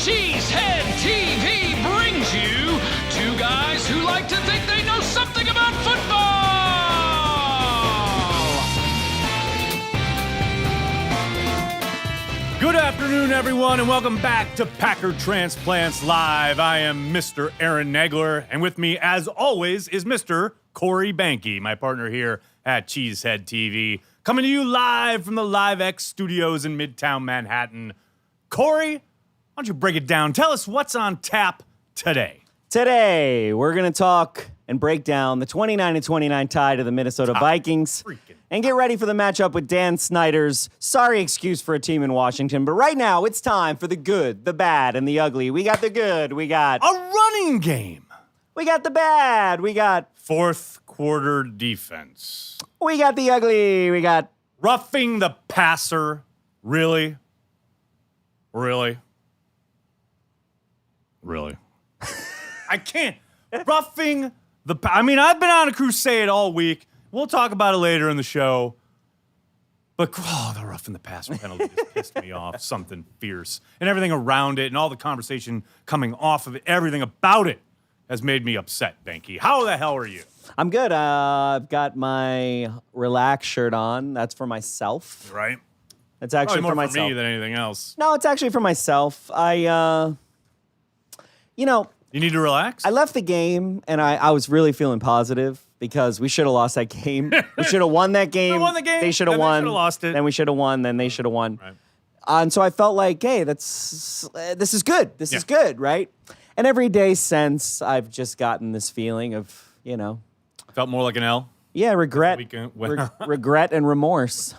Cheesehead TV brings you two guys who like to think they know something about football. Good afternoon, everyone, and welcome back to Packer Transplants Live. I am Mr. Aaron Nagler, and with me, as always, is Mr. Corey Behnke, my partner here at Cheesehead TV, coming to you live from the LiveX studios in Midtown Manhattan. Corey, why don't you break it down? Tell us what's on tap today. Today, we're going to talk and break down the 29-29 tie to the Minnesota Vikings and get ready for the matchup with Dan Snyder's sorry excuse for a team in Washington. But right now, it's time for the good, the bad, and the ugly. We got the good. We got a running game. We got the bad. We got fourth quarter defense. We got the ugly. We got roughing the passer. Really? Really? Really? I can't. Roughing the I mean, I've been on a crusade all week. We'll talk about it later in the show. But, the roughing the passer penalty just pissed me off. Something fierce. And everything around it and all the conversation coming off of it, everything about it has made me upset, Behnke. How the hell are you? I'm good. I've got my relax shirt on. That's for myself. Right. It's actually more for myself. For me than anything else. No, it's actually for myself. You need to relax? I left the game, and I was really feeling positive because we should have lost that game. We should have won that game. We won the game. They should have won. They should have lost it. Then we should have won. Then they should have won. Right. And so I felt like, hey, this is good. This is good, right? And every day since, I've just gotten this feeling of, Felt more like an L? Yeah, regret. Regret and remorse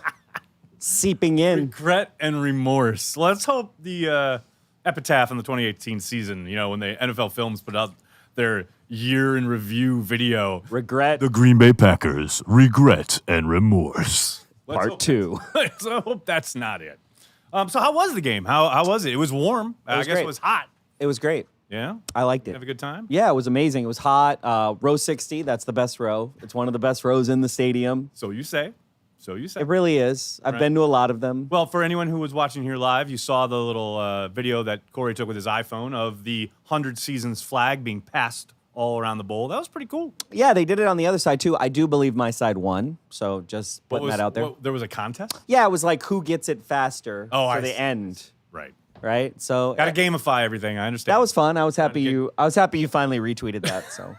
seeping in. Regret and remorse. Let's hope the epitaph in the 2018 season, when the NFL Films put out their year in review video. Regret. The Green Bay Packers, regret and remorse. Part 2. So I hope that's not it. So how was the game? How was it? It was warm. I guess great. it was hot. It was great. Yeah? I liked it. You have a good time? Yeah, it was amazing. It was hot. Row 60, that's the best row. It's one of the best rows in the stadium. So you say. It really is. I've been to a lot of them. Well, for anyone who was watching here live, you saw the little video that Corey took with his iPhone of the 100 Seasons flag being passed all around the bowl. That was pretty cool. Yeah, they did it on the other side, too. I do believe my side won, so just putting that out there. There was a contest? Yeah, it was like who gets it faster to the end. Right? So got to gamify everything. I understand. That was fun. I was happy you finally retweeted that, so...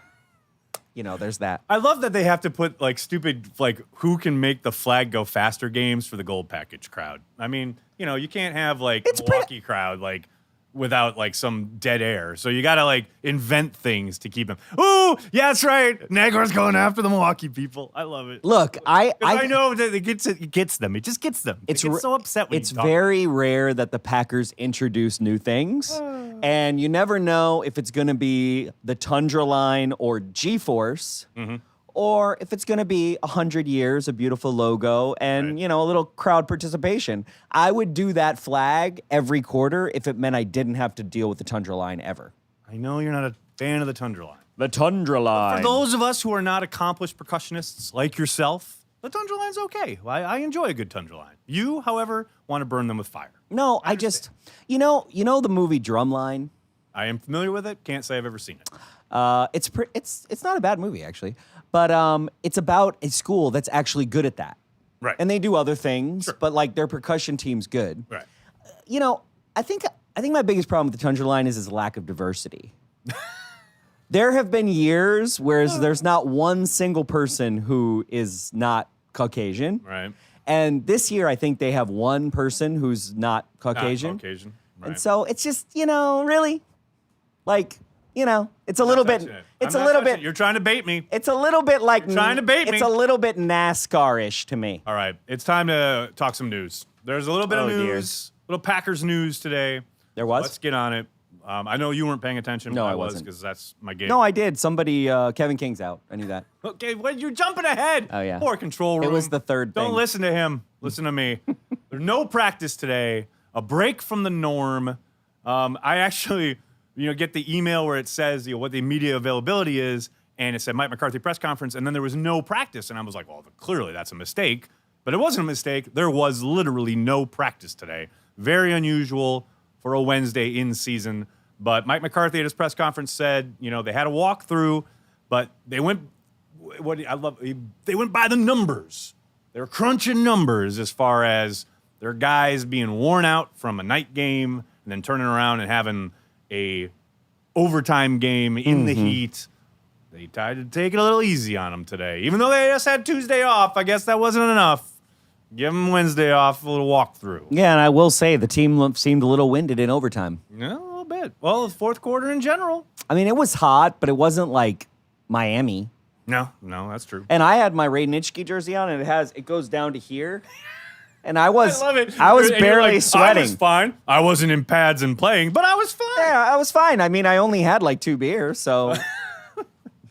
there's that. I love that they have to put stupid who can make the flag go faster games for the gold package crowd. I mean, you can't have Milwaukee crowd without some dead air. So you got to invent things to keep them. Ooh, yeah, that's right. Nagler's going after the Milwaukee people. I love it. Look, I know that it gets them. It just gets them. They get so upset when it's very rare that the Packers introduce new things. And you never know if it's going to be the Tundra line or G-Force, or if it's going to be 100 years, a beautiful logo, and, a little crowd participation. I would do that flag every quarter if it meant I didn't have to deal with the Tundra line ever. I know you're not a fan of the Tundra line. The Tundra line. For those of us who are not accomplished percussionists like yourself, the Tundra line's okay. I enjoy a good Tundra line. You, however, want to burn them with fire. No, I just, you know the movie Drumline? I am familiar with it. Can't say I've ever seen it. It's not a bad movie, actually. But it's about a school that's actually good at that. Right. And they do other things, but their percussion team's good. Right. I think my biggest problem with the Tundra line is its lack of diversity. There have been years where there's not one single person who is not Caucasian. Right. And this year, I think they have one person who's not Caucasian. Not Caucasian. Right. And so it's just, really, it's a little bit. It's a little bit. You're trying to bait me. It's a little bit like You're trying to bait me. It's a little bit NASCAR-ish to me. All right, it's time to talk some news. There's a little bit of news, little Packers news today. There was. Let's get on it. I know you weren't paying attention. No, but I was wasn't. because that's my game. No, I did. Somebody, Kevin King's out. I knew that. Okay, what you're jumping ahead. Oh yeah. Poor control room. It was the third thing. Don't listen to him. Listen to me. There's no practice today. A break from the norm. I actually, get the email where it says what the media availability is, and it said Mike McCarthy press conference, and then there was no practice, and I was like, well, clearly that's a mistake. But it wasn't a mistake. There was literally no practice today. Very unusual for a Wednesday in season. But Mike McCarthy at his press conference said, they had a walkthrough, but they went. They went by the numbers. They were crunching numbers as far as their guys being worn out from a night game and then turning around and having a overtime game in the heat. They tried to take it a little easy on them today. Even though they just had Tuesday off, I guess that wasn't enough. Give them Wednesday off, a little walkthrough. Yeah, and I will say the team seemed a little winded in overtime. Yeah, a little bit. Well, the fourth quarter in general. I mean, it was hot, but it wasn't like Miami. No, that's true. And I had my Ray Nitschke jersey on, and it goes down to here. And I was I love it. I was And you're barely like, sweating. I was fine. I wasn't in pads and playing, but I was fine. Yeah, I was fine. I mean, I only had like 2 beers, so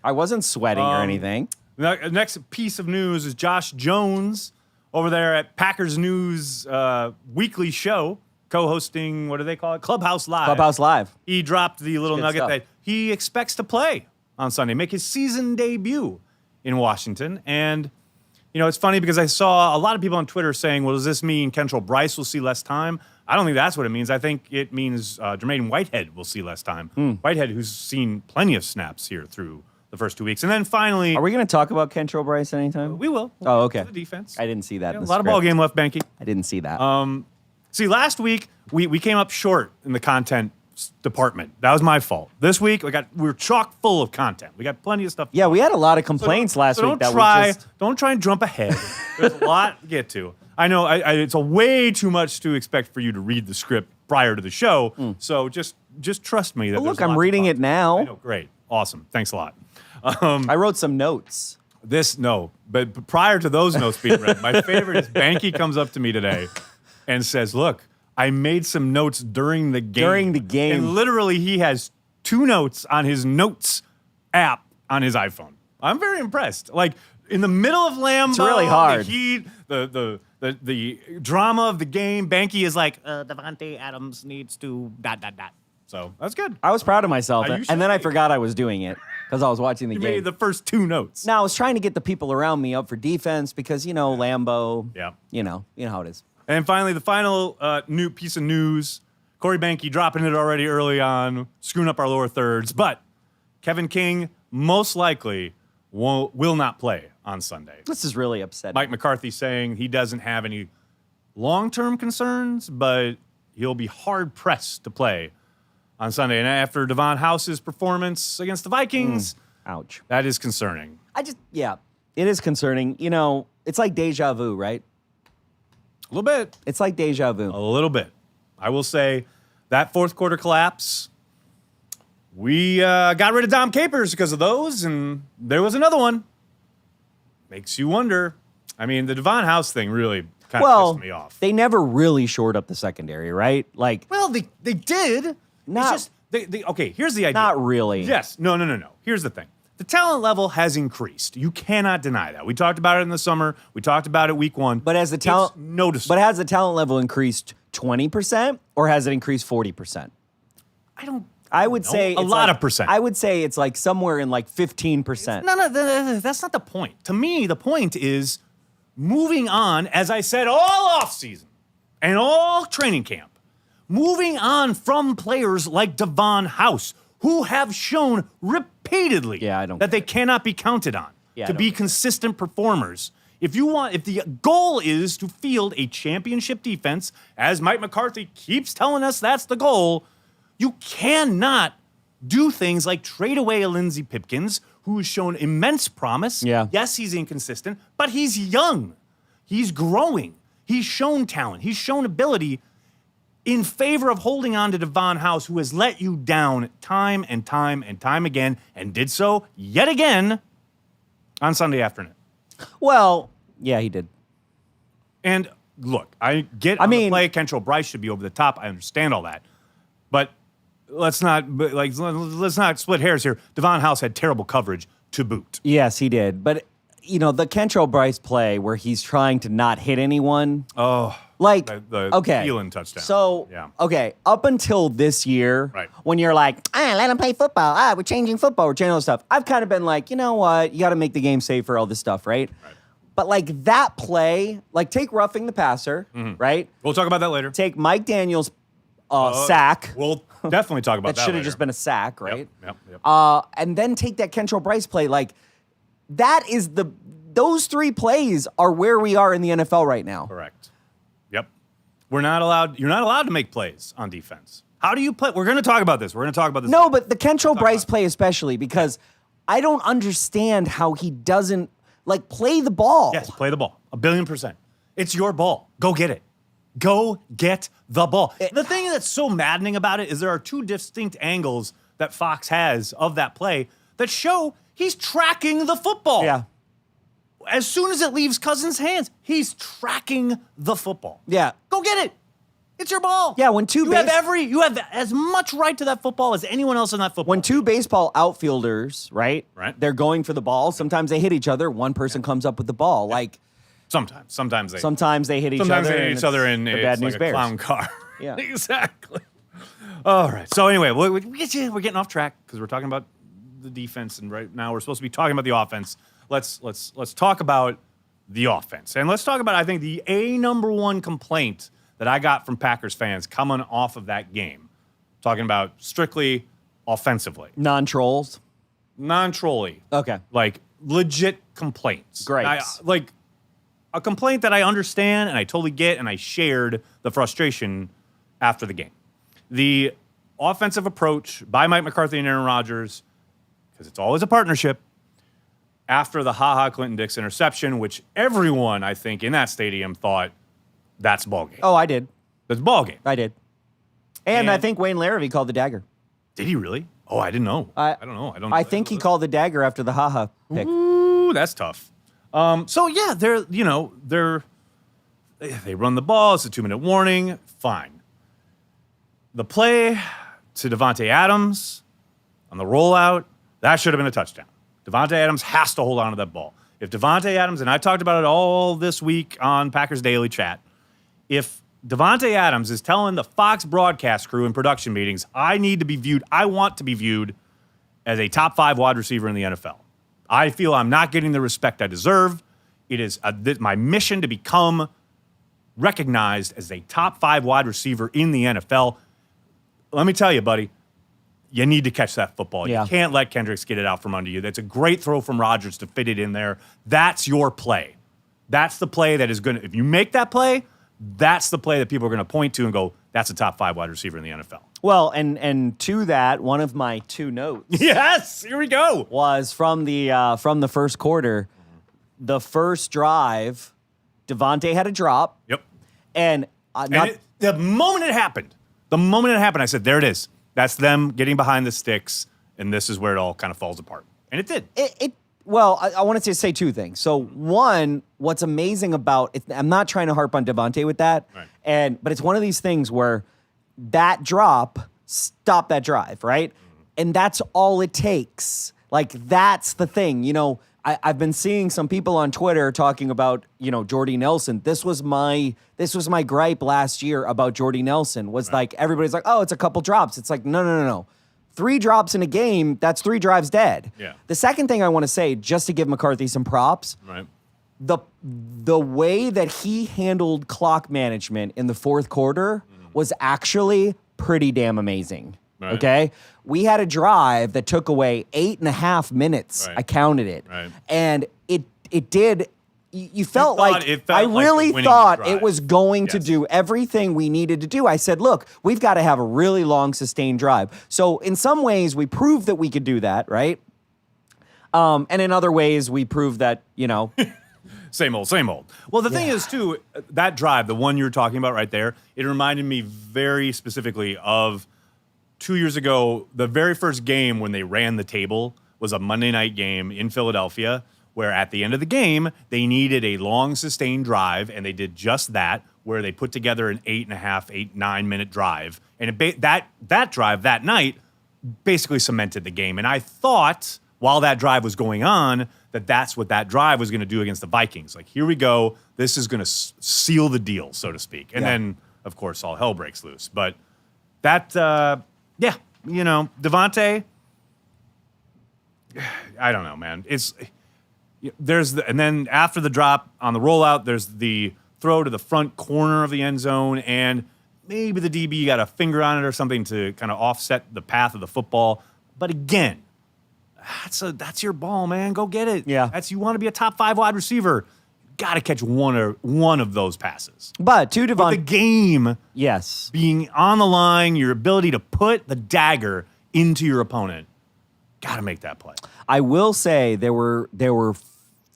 I wasn't sweating or anything. The next piece of news is Josh Jones over there at Packers News weekly show, co-hosting, what do they call it? Clubhouse Live. Clubhouse Live. He dropped the little Good nugget stuff. that he expects to play on Sunday, make his season debut in Washington. And, it's funny because I saw a lot of people on Twitter saying, well, does this mean Kentrell Bryce will see less time? I don't think that's what it means. I think it means Jermaine Whitehead will see less time. Whitehead, who's seen plenty of snaps here through the first 2 weeks. And then finally... Are we going to talk about Kentrell Bryce anytime? We will. Oh, okay. The defense. I didn't see that. Yeah, in a the lot of script. ball game left, Behnke. I didn't see that. See, last week, we came up short in the content department. That was my fault. This week, we were chock full of content. We got plenty of stuff. Yeah, we had a lot of complaints last week that we just... Don't try and jump ahead. There's a lot to get to. I know it's a way too much to expect for you to read the script prior to the show. So just trust me. That Look, there's I'm lots reading of it now. I know, great. Awesome. Thanks a lot. I wrote some notes. But prior to those notes being read, my favorite is Behnke comes up to me today and says, look, I made some notes during the game. During the game. And literally he has 2 notes on his notes app on his iPhone. I'm very impressed. Like in the middle of Lambeau, It's really hard. the heat, the drama of the game, Behnke is like, Davante Adams needs to ... So that's good. I was proud of myself. You should And then I be. forgot I was doing it because I was watching the You game. made the first 2 notes. Now, I was trying to get the people around me up for defense because, Lambeau, Yeah. you know how it is. And finally, the final new piece of news, Corey Behnke dropping it already early on, screwing up our lower thirds. But Kevin King most likely will not play on Sunday. This is really upsetting. Mike McCarthy saying he doesn't have any long-term concerns, but he'll be hard-pressed to play on Sunday. And after Devon House's performance against the Vikings, Ouch. that is concerning. It is concerning. It's like deja vu, right? A little bit. It's like deja vu. A little bit. I will say that fourth quarter collapse, we got rid of Dom Capers because of those, and there was another one. Makes you wonder. I mean, the Devon House thing really kind of pissed me off. They never really shored up the secondary, right? Well, they did. Not- It's just, okay, here's the idea. Not really. Yes. No. Here's the thing. The talent level has increased. You cannot deny that. We talked about it in the summer. We talked about it week 1. But has the talent It's noticeable. But has the talent level increased 20% or has it increased 40%? I would say a it's lot like- of percent. I would say it's like somewhere in like 15%. No, that's not the point. To me, the point is moving on, as I said, all offseason and all training camp, moving on from players like Devon House, who have shown repeatedly that they cannot be counted on to be consistent performers. If the goal is to field a championship defense, as Mike McCarthy keeps telling us that's the goal, you cannot do things like trade away a Lindsey Pipkins, who has shown immense promise. Yeah. Yes, he's inconsistent, but he's young. He's growing. He's shown talent. He's shown ability in favor of holding on to Devon House, who has let you down time and time and time again, and did so yet again on Sunday afternoon. Well, yeah, he did. And look, I get on the play. Kentrell Bryce should be over the top. I understand all that, but let's not split hairs here. Devon House had terrible coverage to boot. Yes, he did. But the Kentrell Bryce play where he's trying to not hit anyone. Oh, like the okay, Thielen touchdown. So yeah. Okay, up until this year, right, when you're like, let him play football. We're changing football. We're changing all this stuff. I've kind of been like, you know what? You got to make the game safer. All this stuff, right? But like that play, like take roughing the passer, right? We'll talk about that later. Take Mike Daniels sack. We'll definitely talk about that. That should have later. just been a sack, right? Yep. And then take that Kentrell Bryce play. Like, those 3 plays are where we are in the NFL right now. Correct. Yep. You're not allowed to make plays on defense. How do you play? We're going to talk about this. No, but the Kentrell Bryce play especially, because I don't understand how he doesn't, like, play the ball. Yes, play the ball. 1,000,000,000%. It's your ball. Go get it. Go get the ball. The thing that's so maddening about it is there are 2 distinct angles that Fox has of that play that show he's tracking the football. Yeah. As soon as it leaves Cousins' hands, he's tracking the football. Yeah. Go get it. It's your ball. Yeah, when two you have as much right to that football as anyone else in that football. When 2 baseball outfielders, right? They're going for the ball. Sometimes they hit each other. One person comes up with the ball. Like, sometimes they hit each other. Sometimes they hit each other in the Bad it's News like Bears. a clown car. Yeah. Exactly. All right. So anyway, we're getting off track because we're talking about the defense, and right now we're supposed to be talking about the offense. Let's talk about the offense, and let's talk about, I think, the number one complaint that I got from Packers fans coming off of that game, talking about strictly offensively, Non-trolls. non-trolly, Okay. like legit complaints. Great. Like a complaint that I understand and I totally get, and I shared the frustration after the game. The offensive approach by Mike McCarthy and Aaron Rodgers, because it's always a partnership, after the Clinton Dix interception, which everyone, I think, in that stadium thought that's ball game. Oh, I did. That's ball game. I did. And I think Wayne Larrivee called the dagger. Did he really? Oh, I didn't know. I don't know. I think he called the dagger after the pick. Ooh, that's tough. So yeah, they run the ball. It's a 2-minute warning. Fine. The play to Davante Adams on the rollout, that should have been a touchdown. Davante Adams has to hold on to that ball. If Davante Adams, and I talked about it all this week on Packers Daily Chat, if Davante Adams is telling the Fox broadcast crew in production meetings, I want to be viewed as a top 5 wide receiver in the NFL. I feel I'm not getting the respect I deserve. It is my mission to become recognized as a top 5 wide receiver in the NFL. Let me tell you, buddy, you need to catch that football. Yeah. You can't let Kendricks get it out from under you. That's a great throw from Rodgers to fit it in there. That's your play. That's the play that is going to, if you make that play, that's the play that people are going to point to and go, that's a top 5 wide receiver in the NFL. Well, and to that, one of my 2 notes. Yes, here we go. Was from the first quarter. The first drive, Davante had a drop. Yep. And the moment it happened, I said, there it is. That's them getting behind the sticks, and this is where it all kind of falls apart. And it did. Well, I wanted to say 2 things. So, one, what's amazing about it, I'm not trying to harp on Davante with that, right. But it's one of these things where that drop stopped that drive, right? And that's all it takes. Like, that's the thing. You know, I've been seeing some people on Twitter talking about, Jordy Nelson. This was my gripe last year about Jordy Nelson, was like, everybody's like, oh, it's a couple drops. It's like, no. 3 drops in a game, that's 3 drives dead. Yeah. The second thing I want to say, just to give McCarthy some props, Right. the way that he handled clock management in the fourth quarter was actually pretty damn amazing. Right. Okay? We had a drive that took away 8.5 minutes. Right. I counted it. Right. And it did. You felt I really the thought drive. it was going to Yes. do everything we needed to do. I said, look, we've got to have a really long, sustained drive. So in some ways, we proved that we could do that, right? And in other ways, we proved that, Same old. Well, the thing is, too, that drive, the one you're talking about right there, it reminded me very specifically of 2 years ago, the very first game when they ran the table was a Monday night game in Philadelphia, where at the end of the game, they needed a long, sustained drive, and they did just that, where they put together an 9-minute drive. And that drive that night basically cemented the game. And I thought, while that drive was going on, that's what that drive was going to do against the Vikings. Like, here we go. This is going to seal the deal, so to speak. And then, of course, all hell breaks loose. But that, Davante, I don't know, man. And then after the drop on the rollout, there's the throw to the front corner of the end zone. And maybe the DB got a finger on it or something to kind of offset the path of the football. But again, that's your ball, man. Go get it. Yeah. You want to be a top 5 wide receiver. Got to catch one of those passes. But to With the game yes, being on the line, your ability to put the dagger into your opponent, got to make that play. I will say there were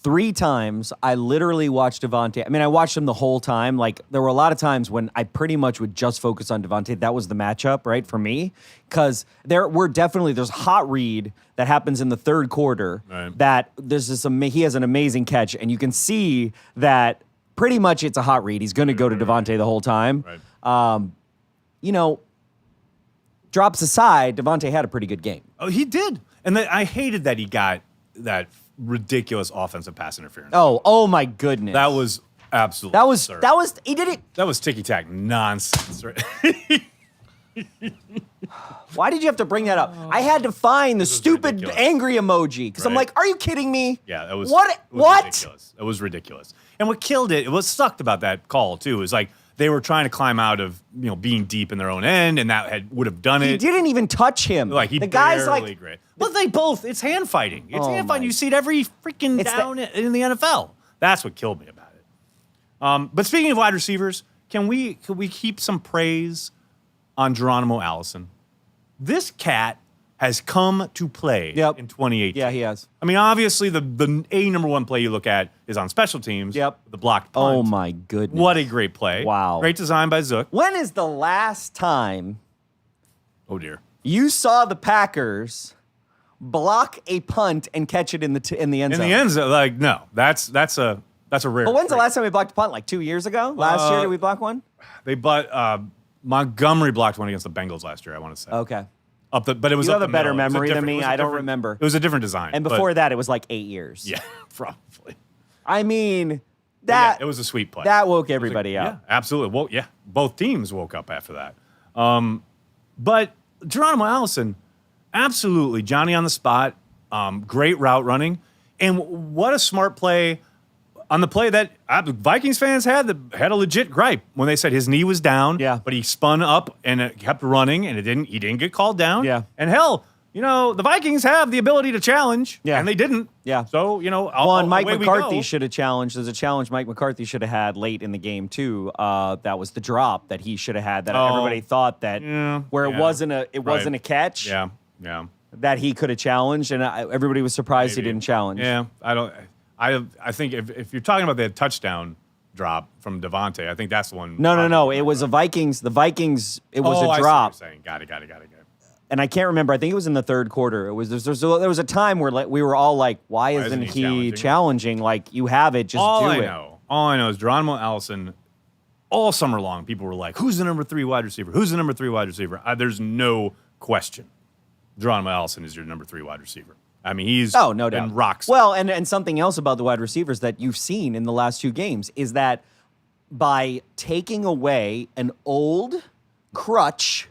3 times I literally watched Davante. I mean, I watched him the whole time. Like, there were a lot of times when I pretty much would just focus on Davante. That was the matchup, right, for me. Because there's a hot read that happens in the third quarter right. that he has an amazing catch, and you can see that pretty much it's a hot read. He's going to go to Davante the whole time. Right. Drops aside, Davante had a pretty good game. Oh, he did. And I hated that he got that ridiculous offensive pass interference. Oh my goodness. That was absolutely he did it. That was ticky-tack nonsense. Right? Why did you have to bring that up? I had to find the stupid ridiculous. angry emoji because I'm Right. like, are you kidding me? Yeah, that was what? Ridiculous. It was ridiculous. And what killed it, what sucked about that call too, is like they were trying to climb out of being deep in their own end, and that would have done it. He didn't even touch him. Like the guy's like, great. Well, they both. It's hand fighting. It's hand fighting. You see it every freaking down in the NFL. That's what killed me about it. But speaking of wide receivers, could we keep some praise on Geronimo Allison? This cat has come to play in 2018. Yeah, he has. I mean, obviously, the number one play you look at is on special teams. Yep. The blocked punt. Oh, my goodness. What a great play. Wow. Great design by Zook. When is the last time Oh, dear. you saw the Packers block a punt and catch it in the end zone? In the end zone, like, no. That's a rare But when's the treat. last time we blocked a punt? Like 2 years ago? Last year, did we block one? Montgomery blocked one against the Bengals last year, I want to say. Okay. But it was You up have a the better middle. It was memory than different- me. it was a I don't different- remember. It was a different design. And but- before that, it was like 8 years. Yeah, probably. I mean, Yeah, it was a sweet play. that woke everybody up. Yeah, absolutely. Well, yeah, both teams woke up after that. But Geronimo Allison, absolutely Johnny on the spot. Great route running, and what a smart play on the play that Vikings fans had a legit gripe when they said his knee was down. Yeah. But he spun up and it kept running, and he didn't get called down. Yeah. And hell, the Vikings have the ability to challenge. Yeah. And they didn't. Yeah. So Mike away we McCarthy go. should have challenged. There's a challenge Mike McCarthy should have had late in the game too. That was the drop that he should have had. That everybody thought that where it wasn't a catch. Yeah. That he could have challenged, and everybody was surprised he didn't challenge. Yeah, I think if you're talking about the touchdown drop from Davante, I think that's the one. No. It was a Vikings. The Vikings. It was a I see drop, what you're saying. Got it. and I can't remember. I think it was in the third quarter. It was there was a time where we were all like, "Why isn't he challenging? Like you have it, just All do I it." know is Geronimo Allison. All summer long, people were like, "Who's the number 3 wide receiver? Who's the number 3 wide receiver?" There's no question. Geronimo Allison is your number 3 wide receiver. I mean, he's no doubt. been rocks. Well, and something else about the wide receivers that you've seen in the last 2 games is that by taking away an old crutch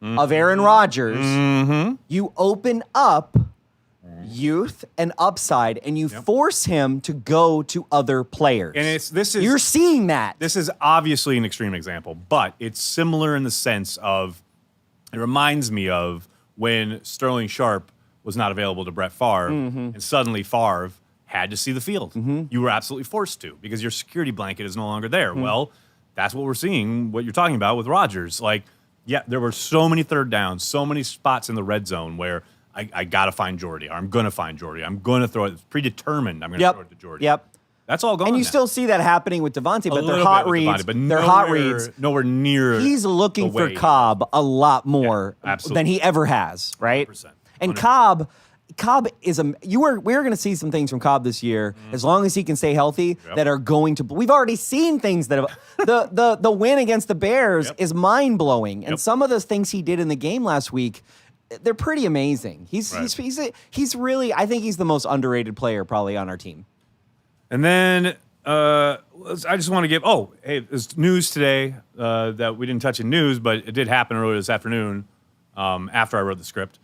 of Aaron Rodgers, you open up youth and upside, and you force him to go to other players. And you're seeing that. This is obviously an extreme example, but it's similar in the sense of it reminds me of when Sterling Sharp was not available to Brett Favre, and suddenly Favre had to see the field. You were absolutely forced to because your security blanket is no longer there. Well, that's what we're seeing, what you're talking about with Rodgers. Like, yeah, there were so many third downs, so many spots in the red zone where I got to find Jordy, or I'm going to find Jordy. I'm going to throw it. It's predetermined. I'm going to throw it to Jordy. Yep. That's all gone And you now. still see that happening with Davante, but they're little hot bit with reads. Davante, but They're hot reads. Nowhere near. He's looking the for way- Cobb a lot more absolutely. than he ever has, right? 100%. And Cobb is we're going to see some things from Cobb this year, as long as he can stay healthy, that are going to. We've already seen things that have. the win against the Bears is mind blowing, and some of those things he did in the game last week, they're pretty amazing. He's really. I think he's the most underrated player probably on our team. And then I just want to give. Oh, hey, there's news today that we didn't touch in news, but it did happen earlier this afternoon after I wrote the script.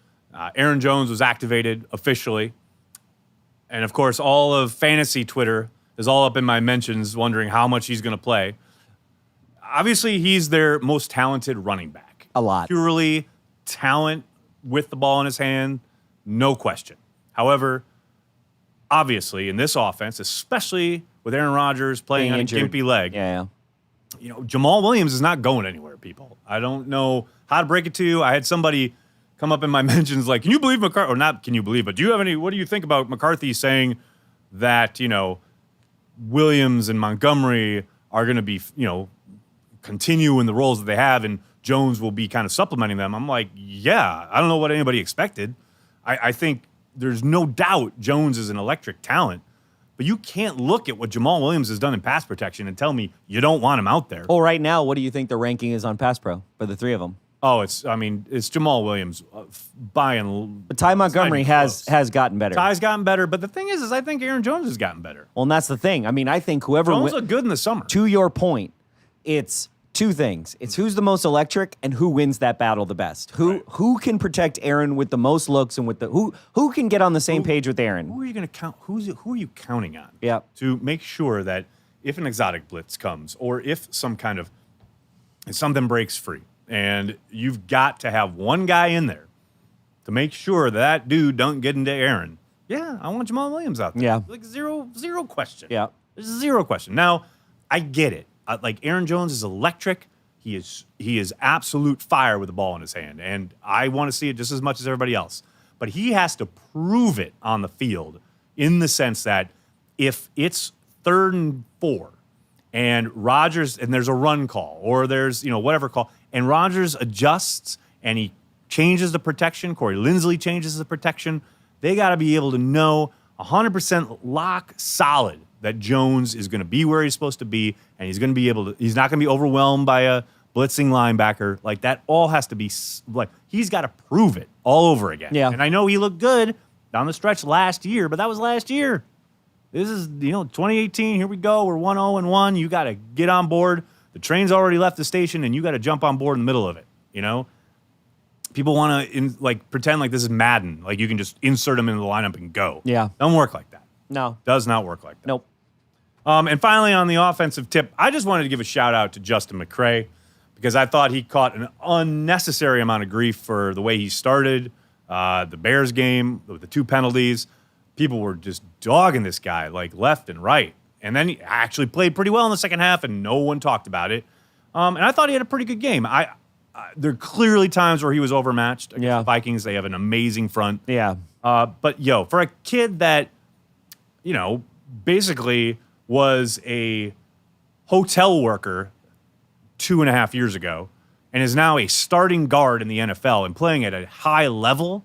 Aaron Jones was activated officially. And, of course, all of fantasy Twitter is all up in my mentions wondering how much he's going to play. obviously he's their most talented running back. A lot. Purely talent with the ball in his hand, no question. However, obviously in this offense, especially with Aaron Rodgers playing on a gimpy leg, Jamal Williams is not going anywhere, people. I don't know how to break it to you. I had somebody come up in my mentions like, can you believe McCarthy? Or not can you believe, but what do you think about McCarthy saying that, Williams and Montgomery are going to be, continue in the roles that they have and Jones will be kind of supplementing them? I'm like, yeah, I don't know what anybody expected. I think there's no doubt Jones is an electric talent, but you can't look at what Jamal Williams has done in pass protection and tell me you don't want him out there. Well, right now, what do you think the ranking is on Pass Pro for the three of them? Oh, it's Jamal Williams by and. But Ty Montgomery has gotten better. Ty's gotten better, but the thing is I think Aaron Jones has gotten better. Well, and that's the thing. I mean, I think whoever Jones looked good in the summer. To your point, it's two things. It's who's the most electric and who wins that battle the best. Who can protect Aaron with the most looks and with the who can get on the same page with Aaron. Who are you going to count? Who are you counting on? Yeah. To make sure that if an exotic blitz comes or if something breaks free, and you've got to have one guy in there to make sure that dude don't get into Aaron. Yeah, I want Jamal Williams out there. Yeah. Like zero question. Yeah. There's zero question. Now, I get it. Like Aaron Jones is electric. He is absolute fire with the ball in his hand, and I want to see it just as much as everybody else. But he has to prove it on the field in the sense that if it's 3rd and 4 and Rodgers and there's a run call or there's whatever call and Rodgers adjusts and he changes the protection, Corey Linsley changes the protection, they got to be able to know 100% lock solid that Jones is going to be where he's supposed to be, and he's not going to be overwhelmed by a blitzing linebacker. Like, that all has to be, like, he's got to prove it all over again. Yeah. And I know he looked good down the stretch last year, but that was last year. This is, 2018, here we go, we're 1-0-1. You got to get on board. The train's already left the station, and you got to jump on board in the middle of it, People want to, pretend like this is Madden. Like, you can just insert them into the lineup and go. Yeah. Don't work like that. No. Does not work like that. Nope. And finally, on the offensive tip, I just wanted to give a shout-out to Justin McCray because I thought he caught an unnecessary amount of grief for the way he started the Bears game with the 2 penalties. People were just dogging this guy, left and right. And then he actually played pretty well in the second half, and no one talked about it. And I thought he had a pretty good game. There are clearly times where he was overmatched against the Vikings. They have an amazing front. Yeah. But, for a kid that, basically was a hotel worker 2.5 years ago and is now a starting guard in the NFL and playing at a high level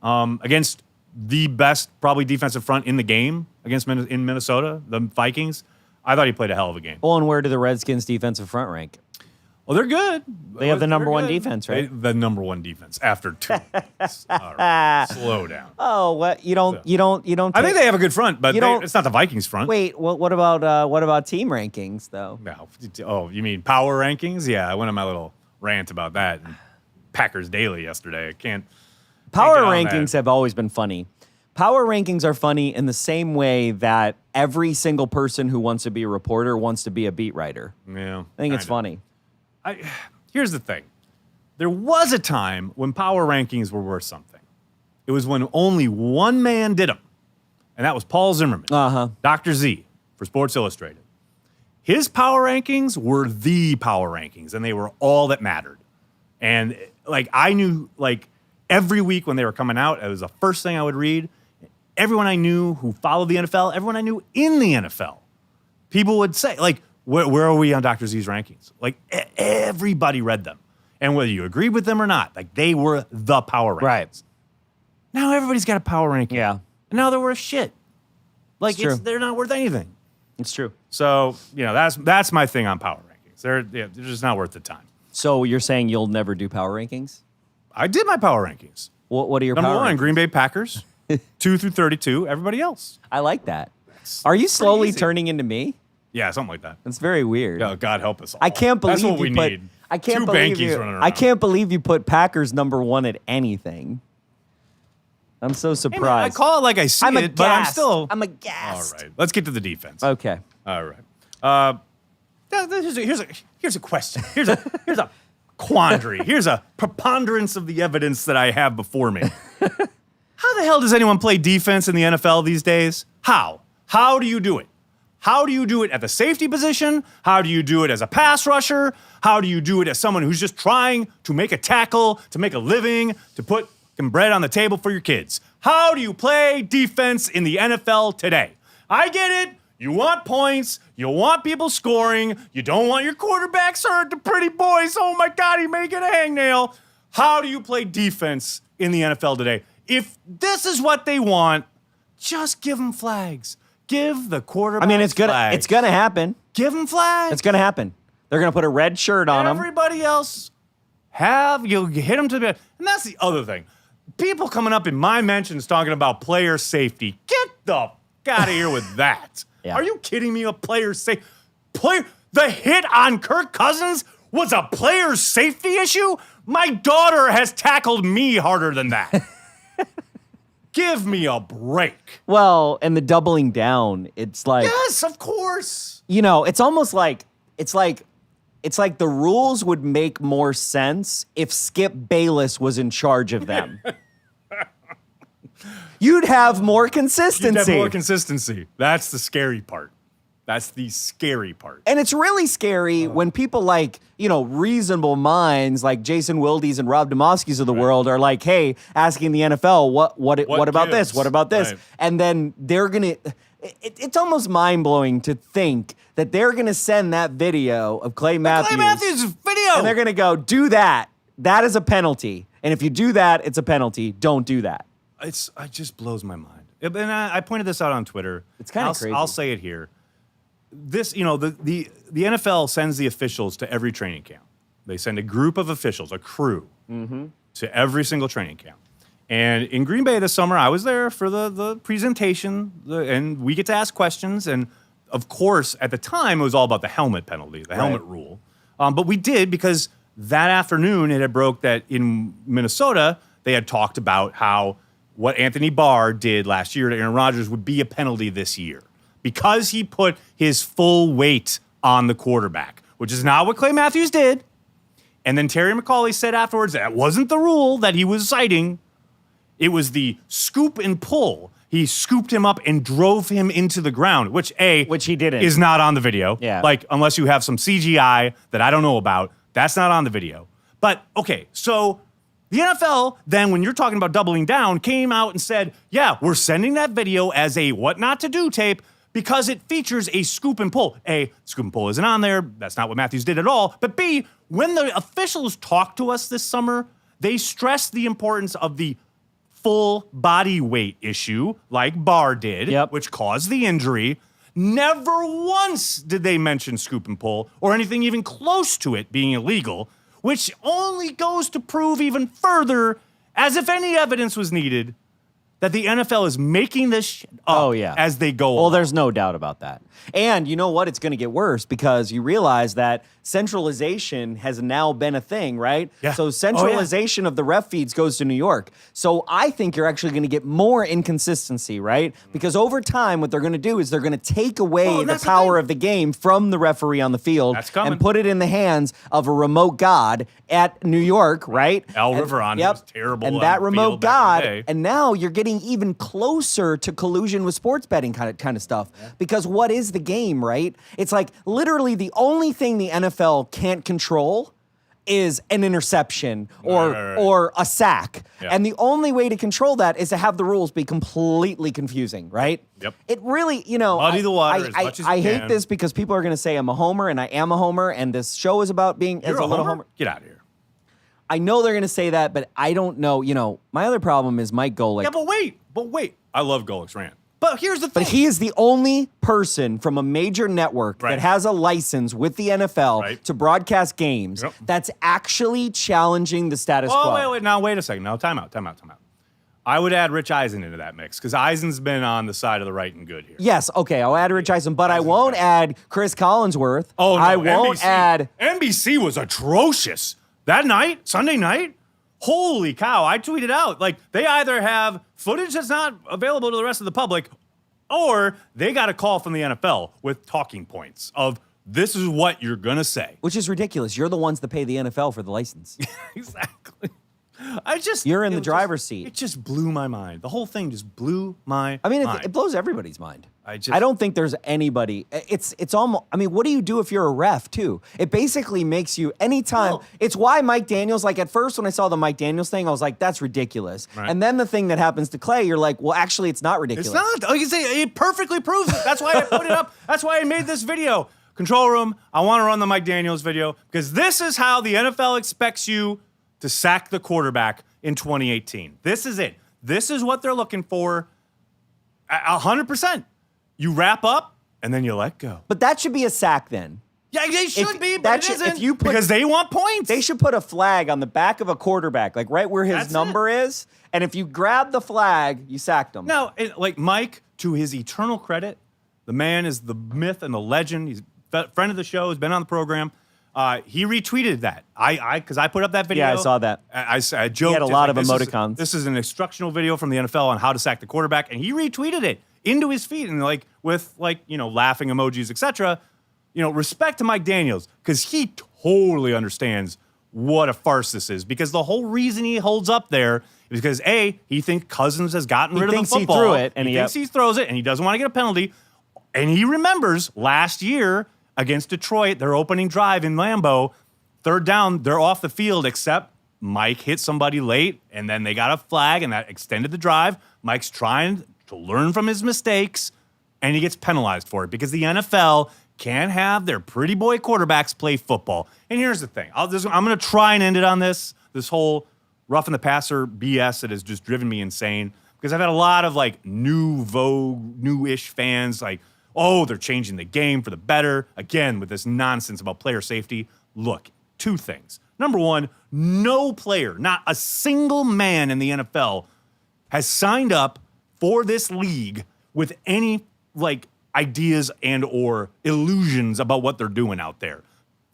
against the best probably defensive front in the game in Minnesota, the Vikings, I thought he played a hell of a game. Well, and where do the Redskins defensive front rank? Well, they're good. They have the number one defense, right? The number one defense after 2 weeks. All right, slow down. Oh, what you don't. I think they have a good front, but it's not the Vikings front. Wait, what about team rankings though? No. Oh, you mean power rankings? Yeah, I went on my little rant about that. And Packers Daily yesterday. I can't. Power rankings have always been funny. Power rankings are funny in the same way that every single person who wants to be a reporter wants to be a beat writer. Yeah, I think it's funny. Here's the thing. There was a time when power rankings were worth something. It was when only one man did them, and that was Paul Zimmerman, Dr. Z for Sports Illustrated. His power rankings were the power rankings, and they were all that mattered. And I knew every week when they were coming out, it was the first thing I would read. Everyone I knew who followed the NFL, everyone I knew in the NFL, people would say where are we on Dr. Z's rankings? Everybody read them. And whether you agreed with them or not, they were the power rankings. Right. Now everybody's got a power ranking. Yeah. And now they're worth shit. They're not worth anything. It's true. So, that's my thing on power rankings. They're just not worth the time. So you're saying you'll never do power rankings? I did my power rankings. What are your Number power one, rankings? Green Bay Packers. 2 through 32, everybody else. I like that. Are you slowly easy. turning into me? Yeah, something like that. That's very weird. Oh, God help us all. I can't believe That's what we you put, need. I can't 2 believe Behnke's you. running around. I can't believe you put Packers number 1 at anything. I'm so surprised. Hey, man, I call it like I see I'm but I'm aghast. still. I'm aghast. All right, let's get to the defense. Okay. All right. Here's a question. Here's a quandary. Here's a preponderance of the evidence that I have before me. How the hell does anyone play defense in the NFL these days? How? How do you do it? How do you do it at the safety position? How do you do it as a pass rusher? How do you do it as someone who's just trying to make a tackle, to make a living, to put some bread on the table for your kids? How do you play defense in the NFL today? I get it. You want points. You want people scoring. You don't want your quarterbacks hurt. The pretty boys. Oh my God, he may get a hangnail. How do you play defense in the NFL today? If this is what they want, just give them flags. Give the quarterback. I mean, it's gonna happen. Give them flags. It's gonna happen. They're gonna put a red shirt on them. Everybody else you hit them to the. And that's the other thing. People coming up in my mentions talking about player safety. Get the f out of here with that. Yeah. Are you kidding me? A player safety. The hit on Kirk Cousins was a player safety issue? My daughter has tackled me harder than that. Give me a break. Well, and the doubling down, it's like, Yes, of course. it's almost like it's like the rules would make more sense if Skip Bayless was in charge of them. You'd have more consistency. You'd have more consistency. That's the scary part. That's the scary part. And it's really scary when people like, reasonable minds like Jason Wilde's and Rob Demovsky's of the world are like, hey, asking the NFL, what about gives? this? What about this? Right. And then they're going to, it's almost mind-blowing to think that they're going to send that video of Clay Matthews. Clay Matthews video. And they're going to go, do that. That is a penalty. And if you do that, it's a penalty. Don't do that. It just blows my mind. And I pointed this out on Twitter. It's kind of crazy. I'll say it here. This, the NFL sends the officials to every training camp. They send a group of officials, a crew, to every single training camp. And in Green Bay this summer, I was there for the presentation, and we get to ask questions. And of course, at the time, it was all about the helmet penalty, the helmet rule. But we did because that afternoon it had broke that in Minnesota they had talked about how what Anthony Barr did last year to Aaron Rodgers would be a penalty this year, because he put his full weight on the quarterback, which is not what Clay Matthews did. And then Terry McAulay said afterwards that wasn't the rule that he was citing. It was the scoop and pull. He scooped him up and drove him into the ground, which he didn't. Is not on the video. Yeah. Like, unless you have some CGI that I don't know about, that's not on the video. But, okay, so the NFL, then when you're talking about doubling down, came out and said, yeah, we're sending that video as a what not to do tape because it features a scoop and pull. A, scoop and pull isn't on there. That's not what Matthews did at all. But B, when the officials talked to us this summer, they stressed the importance of the full body weight issue, like Barr did, which caused the injury. Never once did they mention scoop and pull or anything even close to it being illegal, which only goes to prove even further, as if any evidence was needed, that the NFL is making this shit up as they go Well, along. there's no doubt about that. And you know what? It's going to get worse because you realize that centralization has now been a thing, right? Yeah. So centralization of the ref feeds goes to New York. So I think you're actually going to get more inconsistency, right? Because over time, what they're going to do is they're going to take away the power of the game from the referee on the field and put it in the hands of a remote god at New York, right? Al Riveron was terrible. And on that the remote field back in the god, day. and now you're getting even closer to collusion with sports betting kind of stuff. Because what is the game, right? It's like literally the only thing the NFL can't control is an interception or a sack. Yeah. And the only way to control that is to have the rules be completely confusing, right? Yep. It really, Muddy the water as much as you I hate can. this because people are going to say I'm a homer, and I am a homer, and this show is about being You're as a little homer? Get out of here. I know they're going to say that, but I don't know. My other problem is Mike Golick. Yeah, but wait. I love Golick's rant. But here's the thing. But he is the only person from a major network that has a license with the NFL to broadcast games that's actually challenging the status quo. Wait. Now, wait a second. Now, time out. I would add Rich Eisen into that mix because Eisen's been on the side of the right and good here. Yes, okay, I'll add Rich Eisen, but I won't add Chris Collinsworth. Oh, no, I won't add... NBC was atrocious. That night, Sunday night, holy cow, I tweeted out, like, they either have footage that's not available to the rest of the public, or they got a call from the NFL with talking points of this is what you're going to say. Which is ridiculous. You're the ones that pay the NFL for the license. Exactly. You're in the driver's seat. It just blew my mind. The whole thing just blew my mind. It blows everybody's mind. I don't think there's anybody. It's almost. I mean, what do you do if you're a ref too? It basically makes you anytime. Well, it's why Mike Daniels. Like at first, when I saw the Mike Daniels thing, I was like, "That's ridiculous." Right. And then the thing that happens to Clay, you're like, "Well, actually, it's not ridiculous." It's not. Like you say, it perfectly proves it. That's why I put it up. That's why I made this video. Control room. I want to run the Mike Daniels video because this is how the NFL expects you to sack the quarterback in 2018. This is it. This is what they're looking for. 100%. You wrap up and then you let go. But that should be a sack then. Yeah, they should be, but it isn't because they want points. They should put a flag on the back of a quarterback, like right where his number is. And if you grab the flag, you sacked him. No, like Mike, to his eternal credit, the man is the myth and the legend. He's a friend of the show, has been on the program. He retweeted that. Because I put up that video. Yeah, I saw that. I joked. He had a lot of emoticons. This is an instructional video from the NFL on how to sack the quarterback, and he retweeted it into his feed and with laughing emojis, etc. Respect to Mike Daniels because he totally understands what a farce this is. Because the whole reason he holds up there is because he thinks Cousins has gotten rid of the football. He threw it, and he thinks he throws it, and he doesn't want to get a penalty. And he remembers last year against Detroit, their opening drive in Lambeau, third down, they're off the field, except Mike hit somebody late, and then they got a flag, and that extended the drive. Mike's trying to learn from his mistakes, and he gets penalized for it because the NFL can't have their pretty boy quarterbacks play football. And here's the thing. I'm going to try and end it on this whole roughing the passer BS that has just driven me insane because I've had a lot of new-ish fans they're changing the game for the better. Again, with this nonsense about player safety. Look, two things. Number one, no player, not a single man in the NFL has signed up for this league with any ideas and or illusions about what they're doing out there.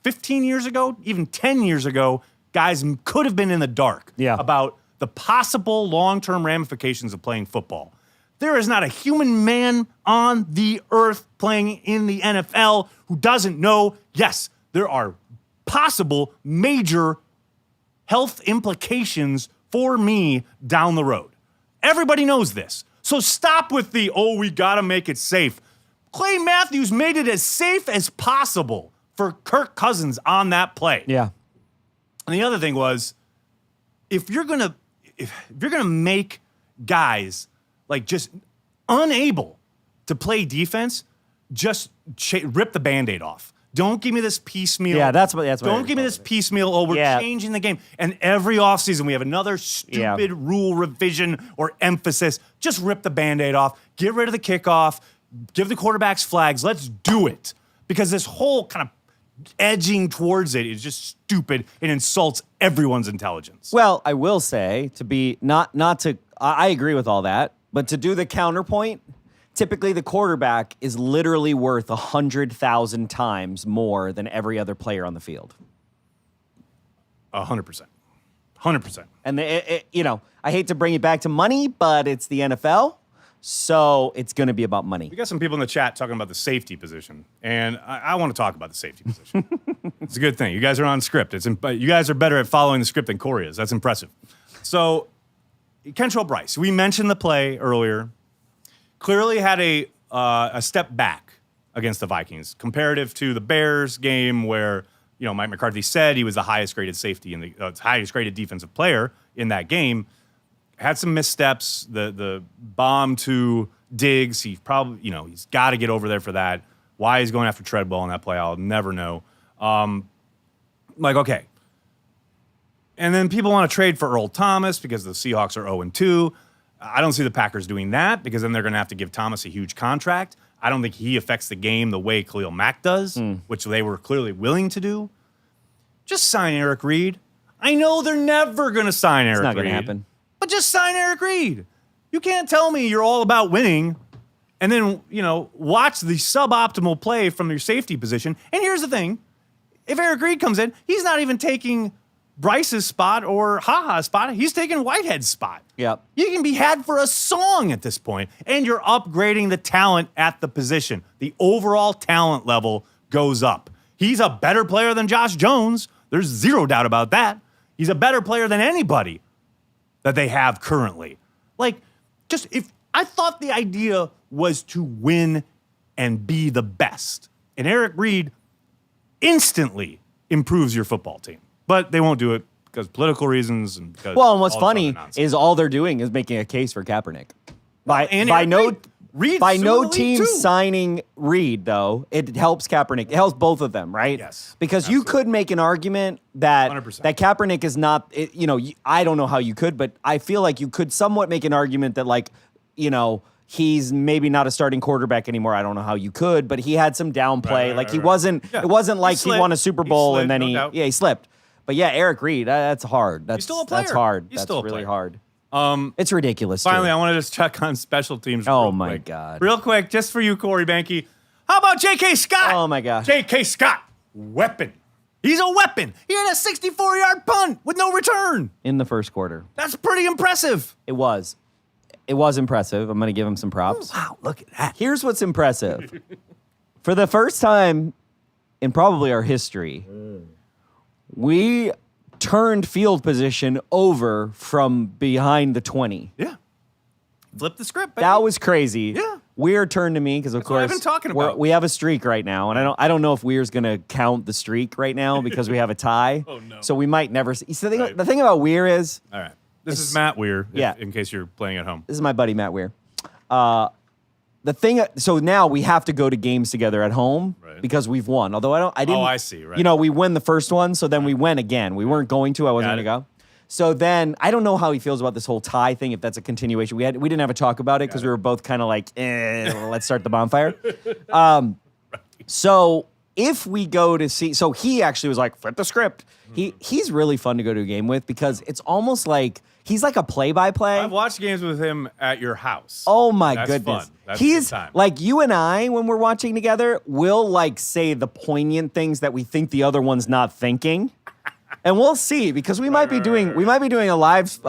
15 years ago, even 10 years ago, guys could have been in the dark about the possible long-term ramifications of playing football. There is not a human man on the earth playing in the NFL who doesn't know, yes, there are possible major health implications for me down the road. Everybody knows this. So stop with we got to make it safe. Clay Matthews made it as safe as possible for Kirk Cousins on that play. Yeah. And the other thing was, if you're gonna make guys just unable to play defense, just rip the Band-Aid off. Don't give me this piecemeal. Yeah, that's what. Don't give me this piecemeal. We're changing the game. And every offseason we have another stupid rule revision or emphasis. Just rip the Band-Aid off. Get rid of the kickoff. Give the quarterbacks flags. Let's do it. Because this whole kind of edging towards it is just stupid and insults everyone's intelligence. Well, I will say I agree with all that. But to do the counterpoint, typically the quarterback is literally worth 100,000 times more than every other player on the field. 100%. 100%. And I hate to bring it back to money, but it's the NFL, so it's going to be about money. We got some people in the chat talking about the safety position, and I want to talk about the safety position. It's a good thing. You guys are on script. You guys are better at following the script than Corey is. That's impressive. So, Kentrell Brice, we mentioned the play earlier, clearly had a step back against the Vikings comparative to the Bears game where, Mike McCarthy said he was the highest graded safety and the highest graded defensive player in that game. Had some missteps, the bomb to Diggs, he probably, he's got to get over there for that. Why he's going after Treadwell on that play, I'll never know. Okay. And then people want to trade for Earl Thomas because the Seahawks are 0-2. I don't see the Packers doing that because then they're going to have to give Thomas a huge contract. I don't think he affects the game the way Khalil Mack does, which they were clearly willing to do. Just sign Eric Reed. I know they're never going to sign Eric Reed. It's not going to happen. But just sign Eric Reed. You can't tell me you're all about winning and then, watch the suboptimal play from your safety position. And here's the thing. If Eric Reed comes in, he's not even taking Bryce's spot or Ha-Ha's spot. He's taking Whitehead's spot. Yep. You can be had for a song at this point, and you're upgrading the talent at the position. The overall talent level goes up. He's a better player than Josh Jones. There's zero doubt about that. He's a better player than anybody that they have currently. Like, just if I thought the idea was to win and be the best, and Eric Reed instantly improves your football team, but they won't do it because political reasons and because Well, and what's funny is all they're doing is making a case for Kaepernick. By no team signing Reed, though, it helps Kaepernick. It helps both of them, right? Yes, because you could make an argument that 100%. that Kaepernick is not. I don't know how you could, but I feel like you could somewhat make an argument that, like, he's maybe not a starting quarterback anymore. I don't know how you could, but he had some downplay. He wasn't. Yeah. It wasn't like he won a Super Bowl slipped, and then he slipped. But yeah, Eric Reed, that's hard. That's still a player. That's hard. He's that's still a really player. hard. It's ridiculous. Finally, too. I want to just check on special teams. Oh, real my quick. God. Real quick, just for you, Corey Behnke. How about J.K. Scott? Oh, my God. J.K. Scott, weapon. He's a weapon. He had a 64-yard punt with no return. In the first quarter. That's pretty impressive. It was. It was impressive. I'm going to give him some props. Wow, look at that. Here's what's impressive. For the first time in probably our history, we turned field position over from behind the 20. Yeah. Flip the script, baby. That was crazy. Yeah. Weird turned to me because, of That's what I've course, been talking about. we have a streak right now, and I don't know if Weir's going to count the streak right now because we have a tie. Oh, no. So we might never see. So Right. the thing about Weir is, All right. This is Matt Weir, Yeah. in case you're playing at home. this is my buddy Matt Weir. The thing, so now we have to go to games together at home Right. because we've won. Although I didn't. Oh, I see, right. We win the first one, so then we went again. We weren't going to. I wasn't Got going to go. So then I don't know how he feels about this whole tie thing. If that's a continuation, we didn't have a talk about it because we were both kind of like, let's start the bonfire. So if we go to see, so he actually was like, flip the script. He's really fun to go to a game with because it's almost like he's like a play-by-play. I've watched games with him at your house. Oh my That's goodness. fun. That's a good He's time. like you and I when we're watching together, we'll like say the poignant things that we think the other one's not thinking. And we'll see because we might be doing a live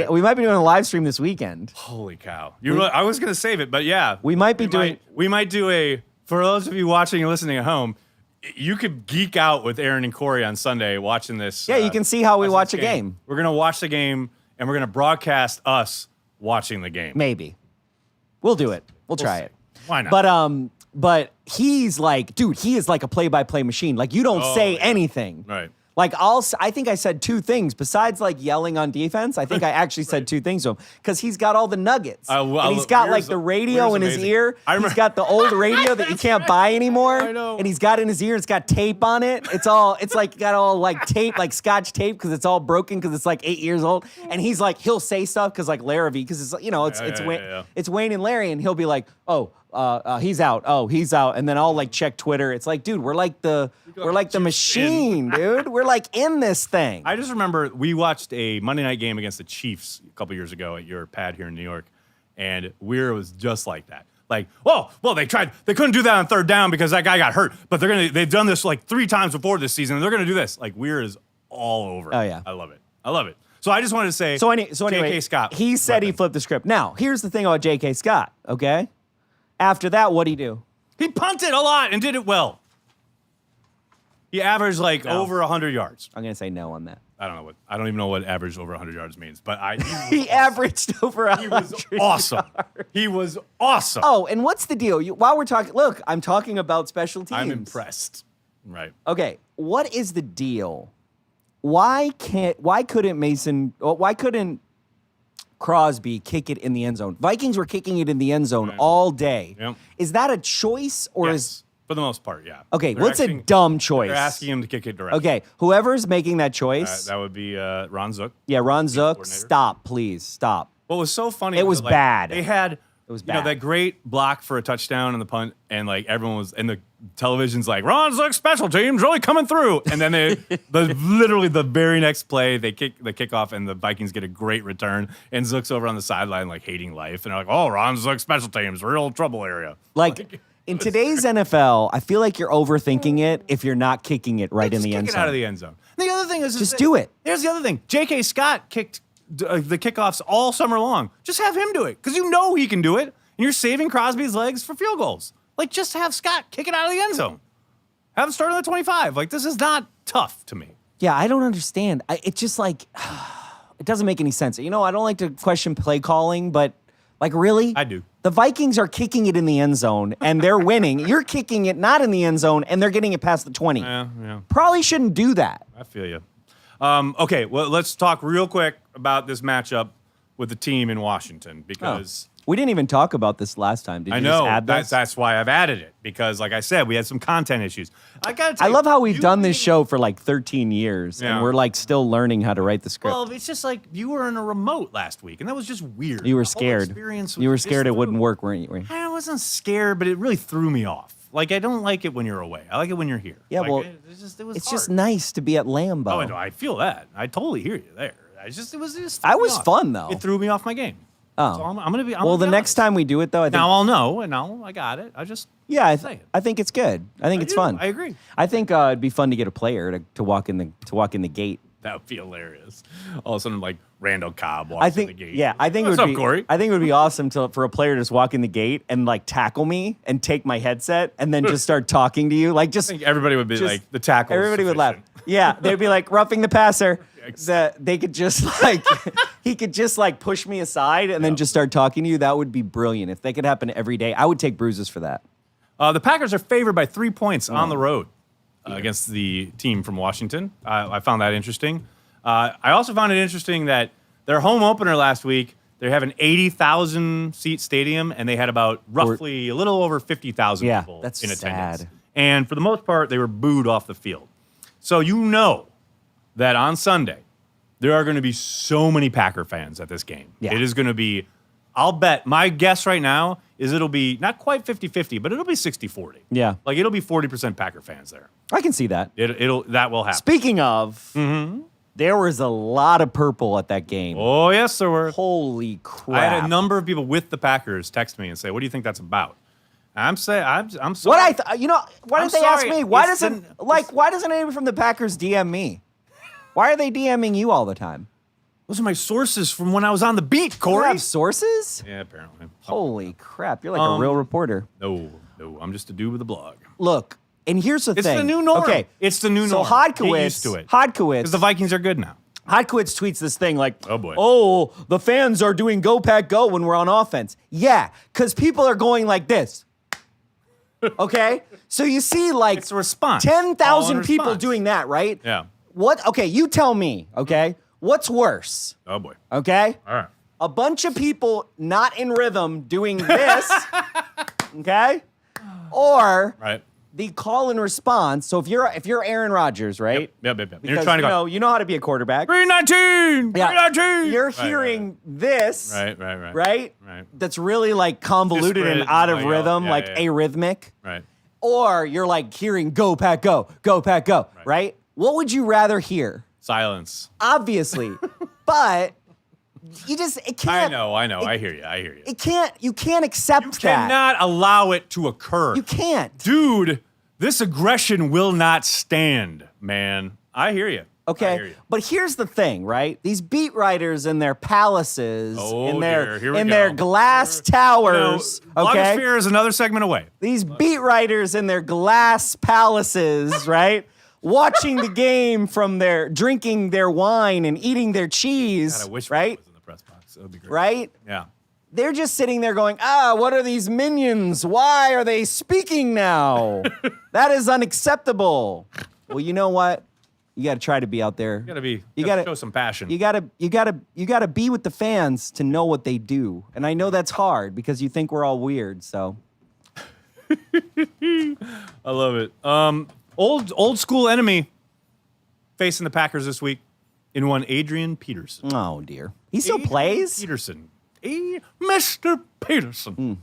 we might be doing a live stream this weekend. Holy cow. I was going to save it, but yeah. We might be doing We might do for those of you watching and listening at home, you could geek out with Aaron and Corey on Sunday watching this. Yeah, you can see how we watch this a game. We're going to watch the game, and we're going to broadcast us watching the game. Maybe. We'll do it. We'll try see. it. Why not? But he's like, dude, he is like a play-by-play machine. Like you don't say anything. Right. Like I think I said two things besides like yelling on defense. I think I actually said two things to him because he's got all the nuggets. And he's got like the radio in his ear. He's got the old radio that you can't buy anymore. I know. And he's got it in his ear. It's got tape on it. It's like got all like tape, like Scotch tape because it's all broken because it's like 8 years old. And he's like, he'll say stuff because like Larrabee because it's Wayne and Larry and he'll be like, he's out. Oh, he's out. And then I'll like check Twitter. It's like, dude, we're like the machine, dude. We're like in this thing. I just remember we watched a Monday night game against the Chiefs a couple years ago at your pad here in New York, and Weir was just like that. Like, well, they couldn't do that on third down because that guy got hurt, but they've done this like 3 times before this season, and they're gonna do this. Like, Weir is all over. Oh, yeah. I love it. So I just wanted to say, So anyway, J.K. Scott. he said he flipped the script. Now, here's the thing about J.K. Scott, okay? After that, what'd he do? He punted a lot and did it well. He averaged like over 100 yards. I'm going to say no on that. I don't even know what average over 100 yards means, but He averaged over 100 He was awesome. He was awesome. Oh, and what's the deal? While we're talking, look, I'm talking about special teams. I'm impressed. Right. Okay, what is the deal? Why couldn't Crosby kick it in the end zone? Vikings were kicking it in the end zone all day. Yep. Is that a choice or Yes. For the most part, yeah. Okay, They're what's a dumb choice? They're asking him to kick it directly. Okay, whoever's making that choice. That would be Ron Zook. Yeah, Ron Zook, coordinator. stop, please, stop. What was so funny? It was that, like, bad. They had was you know, bad. that great block for a touchdown and the punt, and like everyone was, and the television's like, Ron Zook special teams really coming through. And then literally the very next play, they kick the kickoff, and the Vikings get a great return, and Zook's over on the sideline like hating life, and they're like, oh, Ron Zook special teams, real trouble area. Like in today's NFL, I feel like you're overthinking it if you're not kicking it right in the end Kick zone. it out of the end zone. And the other thing is Just do it. Here's the other thing: J.K. Scott kicked the kickoffs all summer long. Just have him do it because you know he can do it, and you're saving Crosby's legs for field goals. Like, just have Scott kick it out of the end zone. Have him start on the 25. Like, this is not tough to me. Yeah, I don't understand. It's just like, it doesn't make any sense. You know, I don't like to question play calling, but like, really? I do. The Vikings are kicking it in the end zone, and they're winning. You're kicking it not in the end zone, and they're getting it past the 20. Yeah. Probably shouldn't do that. I feel you. Okay, well, let's talk real quick about this matchup with the team in Washington because we didn't even talk about this last time. Did you I know just add this? that's why I've added it because, like I said, we had some content issues. I love how we've done this show for like 13 years, Yeah. and we're like still learning how to write the script. Well, it's just like you were in a remote last week, and that was just weird. You were The whole scared. experience You were just scared it threw- wouldn't work, weren't you? I wasn't scared, but it really threw me off. Like, I don't like it when you're away. I like it when you're here. Yeah, Like, well, it was It's hard. just nice to be at Lambeau. Oh, I know. I feel that. I totally hear you there. It was just. I threw me was off. fun, though. It threw me off my game. Oh. So I'm gonna be. I'm Well, gonna the be next honest. time we do it, though, I think Now I'll know, and I got it. I just. yeah, say it. I think it's good. I think it's do. fun. I agree. I think it'd be fun to get a player to walk in the gate. That would be hilarious. All of a sudden, like Randall Cobb walks I in think, the gate. yeah, I think What's it would up, be. Corey? I think it would be awesome for a player to just walk in the gate and like tackle me and take my headset and then just start talking to you, like just. I think everybody would be just- like the tackle. Everybody would laugh. Yeah, they'd be like roughing the passer. They could just like he could just like push me aside and then just start talking to you. That would be brilliant. If they could happen every day, I would take bruises for that. The Packers are favored by 3 points on the road against the team from Washington. I found that interesting. I also found it interesting that their home opener last week, they have an 80,000 seat stadium, and they had about roughly a little over 50,000 Yeah, people that's in attendance. sad. And for the most part, they were booed off the field. So you know that on Sunday, there are going to be so many Packer fans at this game. Yeah. It is going to be, I'll bet, my guess right now is it'll be not quite 50-50, but it'll be 60-40. Yeah. Like it'll be 40% Packer fans there. I can see that. That will happen. Speaking of, there was a lot of purple at that game. Oh, yes, there were. Holy crap! I had a number of people with the Packers text me and say, what do you think that's about? I'm saying, I'm sorry. What why I'm didn't they ask sorry. me? Why It's why doesn't anyone from the Packers DM me? Why are they DMing you all the time? Those are my sources from when I was on the beat, You Corey. have sources? Yeah, apparently. Holy crap! You're like a real reporter. No, I'm just a dude with a blog. Look, and here's the It's thing. the new norm. Okay, It's the new so norm. Hodkowitz, Get used to it. Hodkowitz, Because the Vikings are good now. Hodkowitz tweets this thing like, Oh, boy. oh, the fans are doing go pack go when we're on offense. Yeah, because people are going like this. Okay? So you see like It's a response. 10,000 All in people response. doing that, right? Yeah. What? Okay, you tell me, okay? What's worse, Oh, boy. okay? All right. A bunch of people not in rhythm doing this, okay? Or Right. the call and response. So if you're Aaron Rodgers, right? Yep. Because You're trying to go. you know how to be a quarterback. 319! Yeah. 319! You're Right, hearing this, Right. right? Right. That's really like convoluted and Disparate, out of like, rhythm, yeah, like yeah. arrhythmic. Right. Or you're like hearing go pack go, right? What would you rather hear? Silence. Obviously. But it can't. I know. I hear you. You can't accept You that. cannot allow it to occur. You can't. Dude, this aggression will not stand, man. I hear you. I Okay, hear you. but here's the thing, right? These beat writers in their palaces, Oh, in dear. Here we their go. glass towers, okay? Blogosphere is another segment away. These beat writers in their glass palaces, right? Watching the game from drinking their wine and eating their cheese, God, I wish right? I was in the press box. That would be great. Right? Yeah. They're just sitting there going, what are these minions? Why are they speaking now? That is unacceptable. Well, you know what? You got to try to be out there. You gotta show some passion. You gotta be with the fans to know what they do. And I know that's hard because you think we're all weird, so. I love it. Old school enemy facing the Packers this week in one Adrian Peterson. Oh dear. He still Adrian plays? Peterson. Mr. Peterson.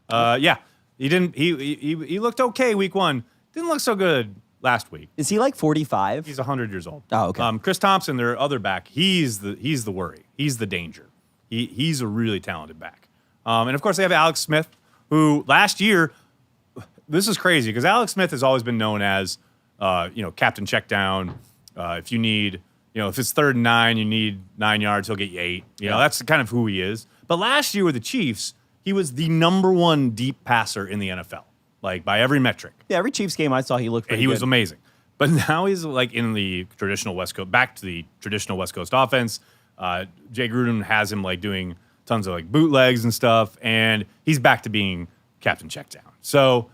Yeah. He looked okay week one. Didn't look so good last week. Is he like 45? He's 100 years old. Oh, okay. Chris Thompson, their other back, he's the worry. He's the danger. He's a really talented back. And of course they have Alex Smith, who last year, this is crazy because Alex Smith has always been known as, captain check down. If you need, if it's 3rd and 9, you need 9 yards, he'll get you 8. That's kind of who he is. But last year with the Chiefs, he was the #1 deep passer in the NFL. like by every metric. Yeah, every Chiefs game I saw, he looked pretty He good. was amazing. But now he's like in the traditional West Coast, back to the traditional West Coast offense. Jay Gruden has him like doing tons of like bootlegs and stuff, and he's back to being Captain Checkdown. So,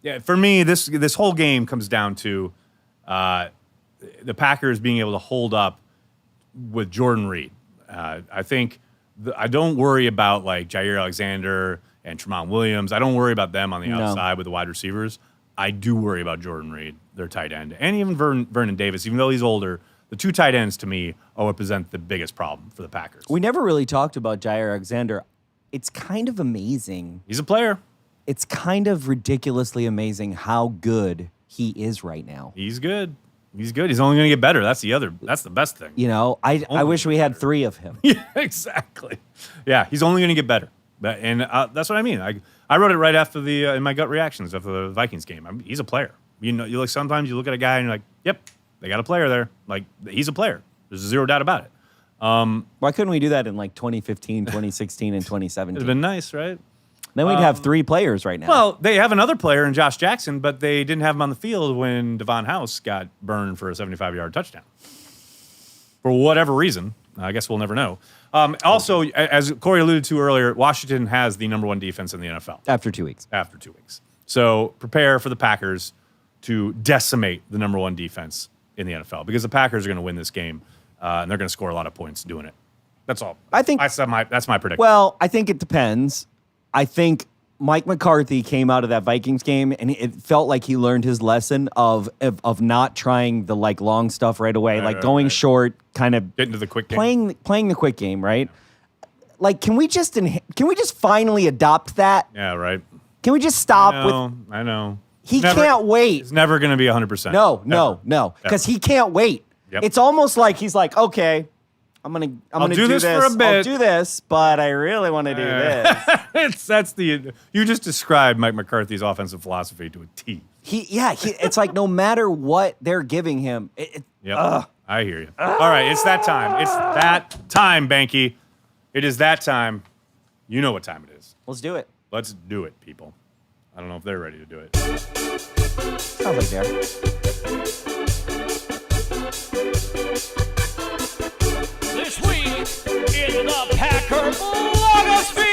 yeah, for me, this whole game comes down to the Packers being able to hold up with Jordan Reed. I think I don't worry about like Jair Alexander and Tremont Williams. I don't worry about them on the outside with the wide receivers. I do worry about Jordan Reed, their tight end, and even Vernon Davis, even though he's older. The two tight ends, to me, represent the biggest problem for the Packers. We never really talked about Jair Alexander. It's kind of amazing. He's a player. It's kind of ridiculously amazing how good he is right now. He's good. He's good. He's only going to get better. That's the best thing. You know, I wish we had 3 of him. Yeah, exactly. Yeah, he's only going to get better. And that's what I mean. I wrote it right after in my gut reactions after the Vikings game. He's a player. You know, sometimes you look at a guy and you're like, yep, they got a player there. Like, he's a player. There's zero doubt about it. Why couldn't we do that in like 2015, 2016, and 2017? It'd have been nice, right? Then we'd have 3 players right now. Well, they have another player in Josh Jackson, but they didn't have him on the field when Devon House got burned for a 75-yard touchdown. For whatever reason. I guess we'll never know. Also, as Corey alluded to earlier, Washington has the number 1 defense in the NFL. After 2 weeks. After 2 weeks. So prepare for the Packers to decimate the number 1 defense in the NFL because the Packers are going to win this game, and they're going to score a lot of points doing it. That's all. I think that's my prediction. Well, I think it depends. I think Mike McCarthy came out of that Vikings game, and it felt like he learned his lesson of not trying the like long stuff right away, going short, kind of getting to the quick game. playing the quick game, right? Like, can we just finally adopt that? Yeah, right. Can we just stop I know. He can't wait. It's never going to be 100%. No, because he can't wait. Yep. It's almost like he's like, okay, I'm gonna do this for a bit. I'll do this, but I really want to do this. You just described Mike McCarthy's offensive philosophy to a T. It's like no matter what they're giving him. I hear you. All right, it's that time. It's that time, Behnke. It is that time. You know what time it is. Let's do it. Let's do it, people. I don't know if they're ready to do it. Sounds like they're. This week in the Packer blogosphere.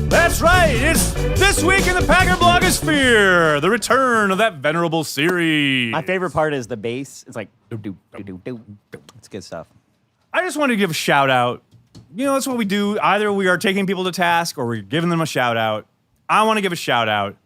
That's right. It's this week in the Packer blogosphere. The return of that venerable series. My favorite part is the bass. It's like do. It's good stuff. I just wanted to give a shout out. You know, that's what we do. Either we are taking people to task or we're giving them a shout out. I want to give a shout out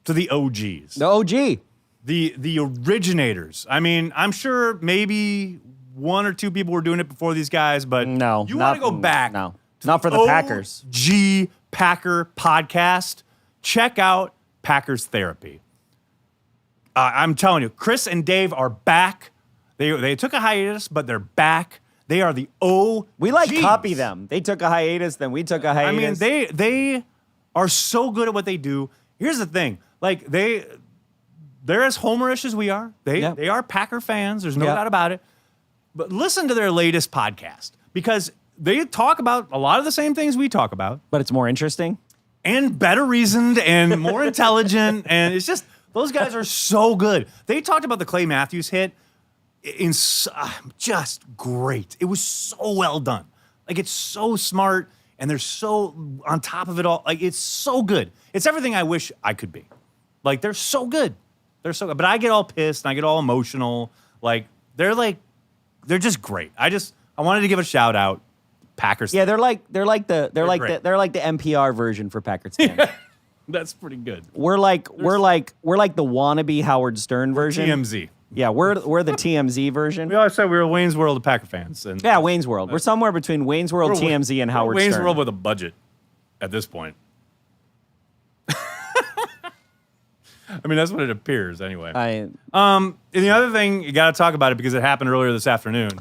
to the OGs. The OG. The originators. I mean, I'm sure maybe 1 or 2 people were doing it before these guys, but no, you want to go back. No, not for the Packers. OG Packer podcast. Check out Packers Therapy. I'm telling you, Chris and Dave are back. They took a hiatus, but they're back. They are the OGs. We copy them. They took a hiatus, then we took a hiatus. I mean, they are so good at what they do. Here's the thing. Like, they're as homerish as we are. They are Packer fans. There's no doubt about it. But listen to their latest podcast because they talk about a lot of the same things we talk about. But it's more interesting. And better reasoned and more intelligent. And it's just, those guys are so good. They talked about the Clay Matthews hit. Just great. It was so well done. Like, it's so smart, and they're so on top of it all. Like, it's so good. It's everything I wish I could be. Like, they're so good. They're so good. But I get all pissed, and I get all emotional. They're just great. I wanted to give a shout out. Packers. Yeah, they're like the NPR version for Packers fans. That's pretty good. We're like the wannabe Howard Stern version. TMZ. Yeah, we're the TMZ version. We always said we were Wayne's World of Packer fans. And yeah, Wayne's World. We're somewhere between Wayne's World, TMZ, and Howard Wayne's Stern. World with a budget at this point. I mean, that's what it appears anyway. And the other thing, you got to talk about it because it happened earlier this afternoon.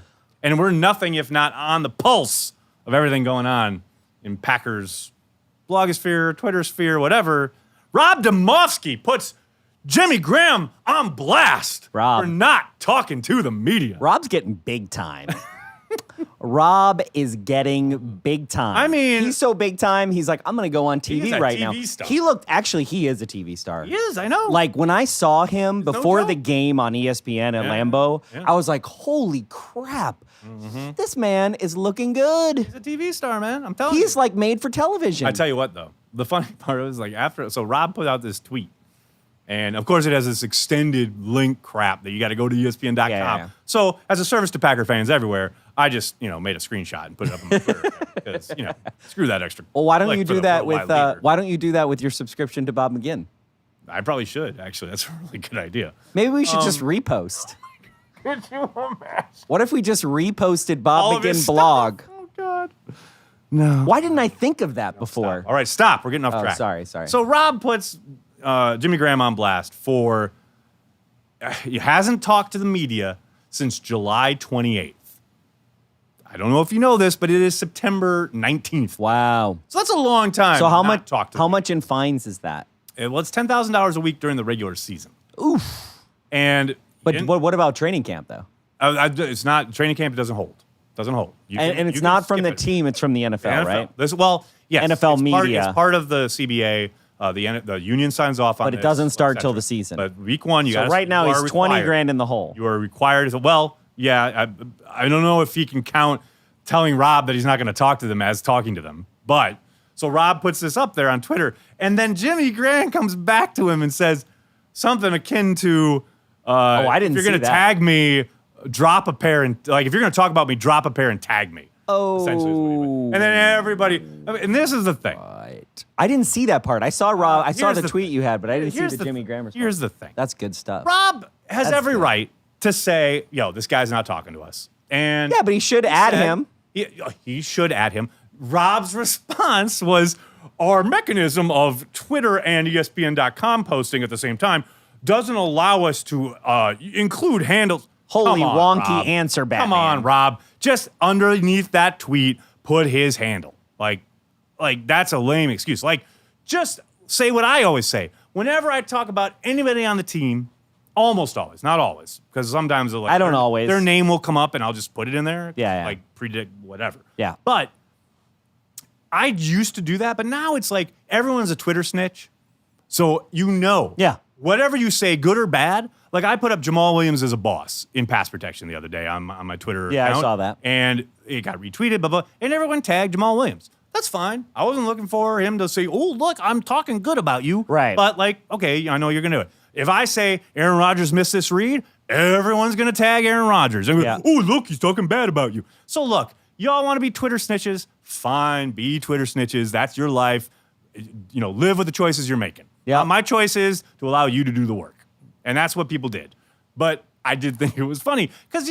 And we're nothing if not on the pulse of everything going on in Packers blogosphere, Twitter sphere, whatever. Rob Demovsky puts Jimmy Graham on blast Rob. for not talking to the media. Rob's getting big time. Rob is getting big time. I mean, he's so big time. He's like, I'm going to go on He's TV a right TV now. star. He is a TV star. He is, I know. Like when I saw him before joke. the game on ESPN at Lambeau, I was like, holy crap. This man is looking good. He's a TV star, man. I'm telling you. He's like made for television. I tell you what, though, the funny part was like so Rob put out this tweet, and of course it has this extended link crap that you got to go to ESPN.com. Yeah. So as a service to Packer fans everywhere, I just made a screenshot and put it up on my Twitter because screw that extra. Well, why don't click you for do the that worldwide with leader. why don't you do that with your subscription to Bob McGinn? I probably should actually. That's a really good idea. Maybe we should just repost. What if we just reposted All Bob of his McGinn stuff. blog? Oh God. No. Why didn't I think of that before? All right, stop. We're getting off Oh, track. sorry. So Rob puts Jimmy Graham on blast for he hasn't talked to the media since July 28th. I don't know if you know this, but it is September 19th. Wow. So that's a long time. So how not much? Talk to How me. much in fines is that? Well, it's $10,000 a week during the regular season. Oof. And But what about training camp though? it's not training camp. It doesn't hold. Doesn't hold. You And, can- and you it's can not from skip the it. team; it's from the NFL, NFL. right? Yes, NFL it's media. part of the CBA. The union signs off on But it this, doesn't start et till cetera. the season. But week one, you So guys. right now you he's are 20 required. grand in the hole. You are required to. Well, yeah, I don't know if he can count telling Rob that he's not going to talk to them as talking to them. But so Rob puts this up there on Twitter, and then Jimmy Graham comes back to him and says something akin to, I didn't If you're see going to that. tag me, drop a pair and if you're going to talk about me, drop a pair and tag me." Essentially is what he went. And then everybody, and this is the thing. Right. I didn't see that part. I saw Rob. I saw Here's the the tweet you had, but I didn't see Here's the Jimmy Graham response. Here's the thing. That's good stuff. Rob has That's every good. right to say, "Yo, this guy's not talking to us." And Yeah, but he should add said- him. He should add him. Rob's response was, "Our mechanism of Twitter and ESPN.com posting at the same time doesn't allow us to include handles." Holy Come on, wonky Rob. answer, Batman. Come on, Rob. Just underneath that tweet, put his handle. Like that's a lame excuse. Like, just say what I always say. Whenever I talk about anybody on the team, almost always, not always, because sometimes they're like, I don't always. Their name will come up and I'll just put it in there. Yeah. Like predict whatever. Yeah. But I used to do that, but now it's like everyone's a Twitter snitch. So Yeah. whatever you say, good or bad. Like I put up Jamal Williams as a boss in pass protection the other day on my Twitter Yeah, I account. saw that. And it got retweeted, blah, blah, and everyone tagged Jamal Williams. That's fine. I wasn't looking for him to say, "Oh, look, I'm talking good about you." Right. But like, okay, I know you're going to do it. If I say Aaron Rodgers missed this read, everyone's going to tag Aaron Rodgers. And Yeah. oh, look, he's talking bad about you. So look, y'all want to be Twitter snitches? Fine, be Twitter snitches. That's your life. Live with the choices you're making. Yeah. My choice is to allow you to do the work. And that's what people did. But I did think it was funny because,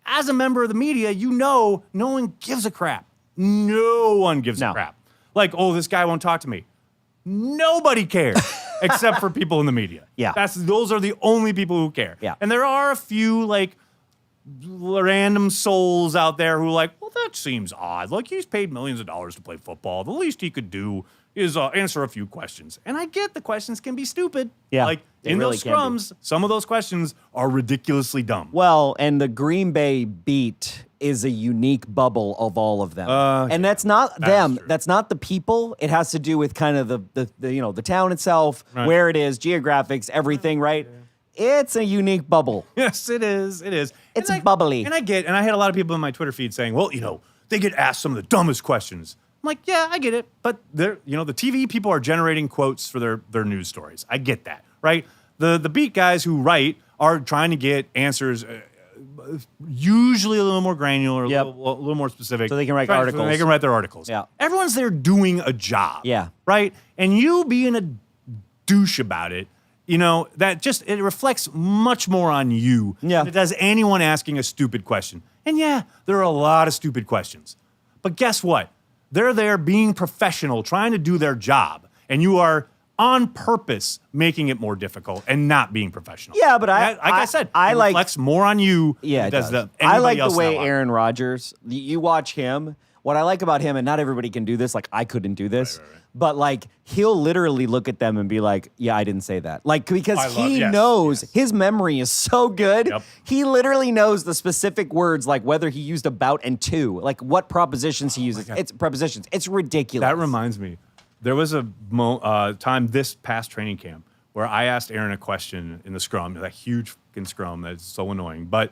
as a member of the media, no one gives a crap. No one gives a No. crap. Like, oh, this guy won't talk to me. Nobody cares except for people in the media. Yeah. Those are the only people who care. Yeah. And there are a few like random souls out there who are like, well, that seems odd. Like he's paid millions of dollars to play football. The least he could do is answer a few questions. And I get the questions can be stupid. Yeah, Like they in really those can be. scrums, some of those questions are ridiculously dumb. Well, and the Green Bay beat is a unique bubble of all of them. And that's not them. true. That's not the people. It has to do with kind of the town itself, Right. where it is, geographics, everything, right? It's a unique bubble. Yes, it is. It is. It's And bubbly. And I had a lot of people in my Twitter feed saying, well, they get asked some of the dumbest questions. I'm like, yeah, I get it. But the TV people are generating quotes for their news stories. I get that, right? The beat guys who write are trying to get answers usually a little more granular, Yep. a little more specific. So they can write Right, so articles. they can write their articles. Yeah. Everyone's there doing a job. Yeah. Right? And you being a douche about it, it reflects much more on you Yeah. than it does anyone asking a stupid question. And yeah, there are a lot of stupid questions. But guess what? They're there being professional, trying to do their job. And you are on purpose making it more difficult and not being professional. Yeah, but like I said, it reflects more on you Yeah, than it does does. the I anybody like else the in way that line. Aaron Rodgers, you watch him, what I like about him, and not everybody can do this, like I couldn't do this, but like he'll literally look at them and be like, yeah, I didn't say that. Like, because he knows his memory is so good. Yep. He literally knows the specific words, like whether he used about and to, like what prepositions he uses. It's prepositions. It's ridiculous. That reminds me. There was a time this past training camp where I asked Aaron a question in the scrum, that huge fucking scrum that's so annoying. But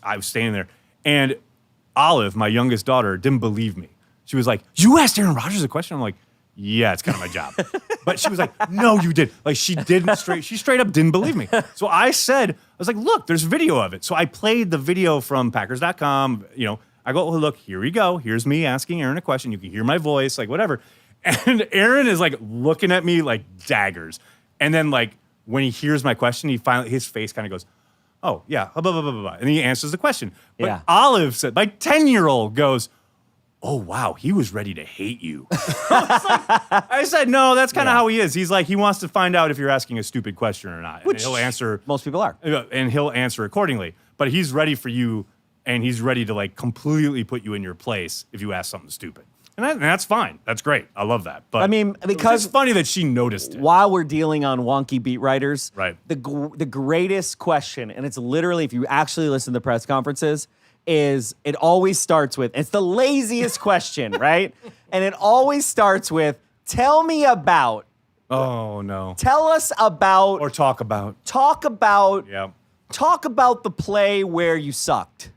I was standing there, and Olive, my youngest daughter, didn't believe me. She was like, "You asked Aaron Rodgers a question?" I'm like, "Yeah, it's kind of my job." But she was like, "No, you did." Like she straight up didn't believe me. So I was like, "Look, there's video of it." So I played the video from Packers.com. You know, I go, "Oh, look, here we go. Here's me asking Aaron a question. You can hear my voice, like whatever." And Aaron is like looking at me like daggers. And then like when he hears my question, his face kind of goes, "Oh, yeah, blah, blah, blah, blah," and he answers the question. But Olive said, my 10-year-old goes, "Oh, wow, he was ready to hate you." I said, no, that's kind of how he is. He's like, he wants to find out if you're asking a stupid question or not. Which he'll answer. Most people are. And he'll answer accordingly. But he's ready for you, and he's ready to like completely put you in your place if you ask something stupid. And that's fine. That's great. I love that. But I mean, because it's funny that she noticed it. While we're dealing on wonky beat writers, right? The greatest question, and it's literally, if you actually listen to press conferences, is it always starts with, it's the laziest question, right? And it always starts with, "Tell me about." Oh no. Tell us about. Or talk about. Talk about. Yeah. Talk about the play where you sucked.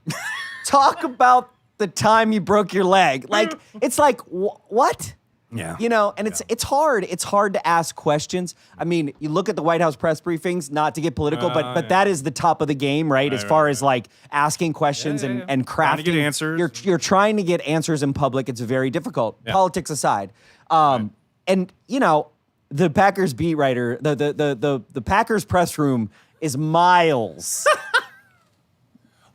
Talk about the time you broke your leg. Like, it's like, what? Yeah. You know, and it's hard. It's hard to ask questions. I mean, you look at the White House press briefings, not to get political, but that is the top of the game, right? As far as like asking questions and crafting. Trying to get answers. You're trying to get answers in public. It's very difficult. Politics aside. And you know, the Packers beat writer, the Packers press room is miles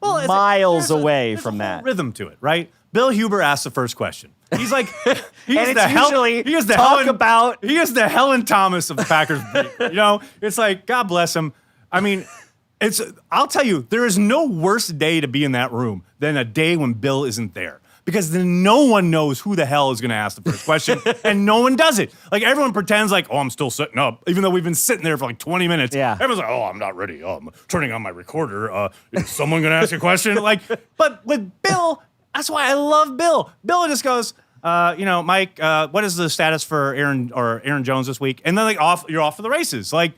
miles away from that. Rhythm to it, right? Bill Huber asks the first question. He's like, he is the Helen Thomas of the Packers beat. You know, it's like, God bless him. I mean, I'll tell you, there is no worse day to be in that room than a day when Bill isn't there. Because then no one knows who the hell is going to ask the first question, and no one does it. Like, everyone pretends like, "Oh, I'm still sitting up," even though we've been sitting there for like 20 minutes. Yeah. Everyone's like, "Oh, I'm not ready. Oh, I'm turning on my recorder. Is someone going to ask a question?" Like, but with Bill, that's why I love Bill. Bill just goes, "You know, Mike, what is the status for Aaron Jones this week?" And then like you're off for the races. Like,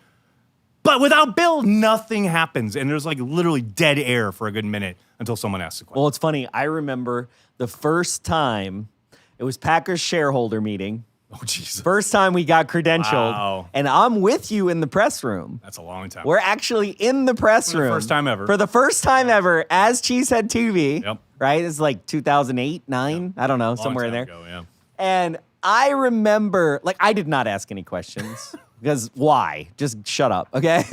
but without Bill, nothing happens, and there's like literally dead air for a good minute until someone asks a question. Well, it's funny. I remember the first time it was Packers shareholder meeting. Oh, Jesus. First time we got credentialed. Wow. And I'm with you in the press room. That's a long time. We're actually in the press room. For the first time ever. For the first time ever as Cheesehead TV. Yep. Right? It's like 2008, 9? I don't know, somewhere in there. Ago, yeah. And I remember, like, I did not ask any questions. Because why? Just shut up, okay?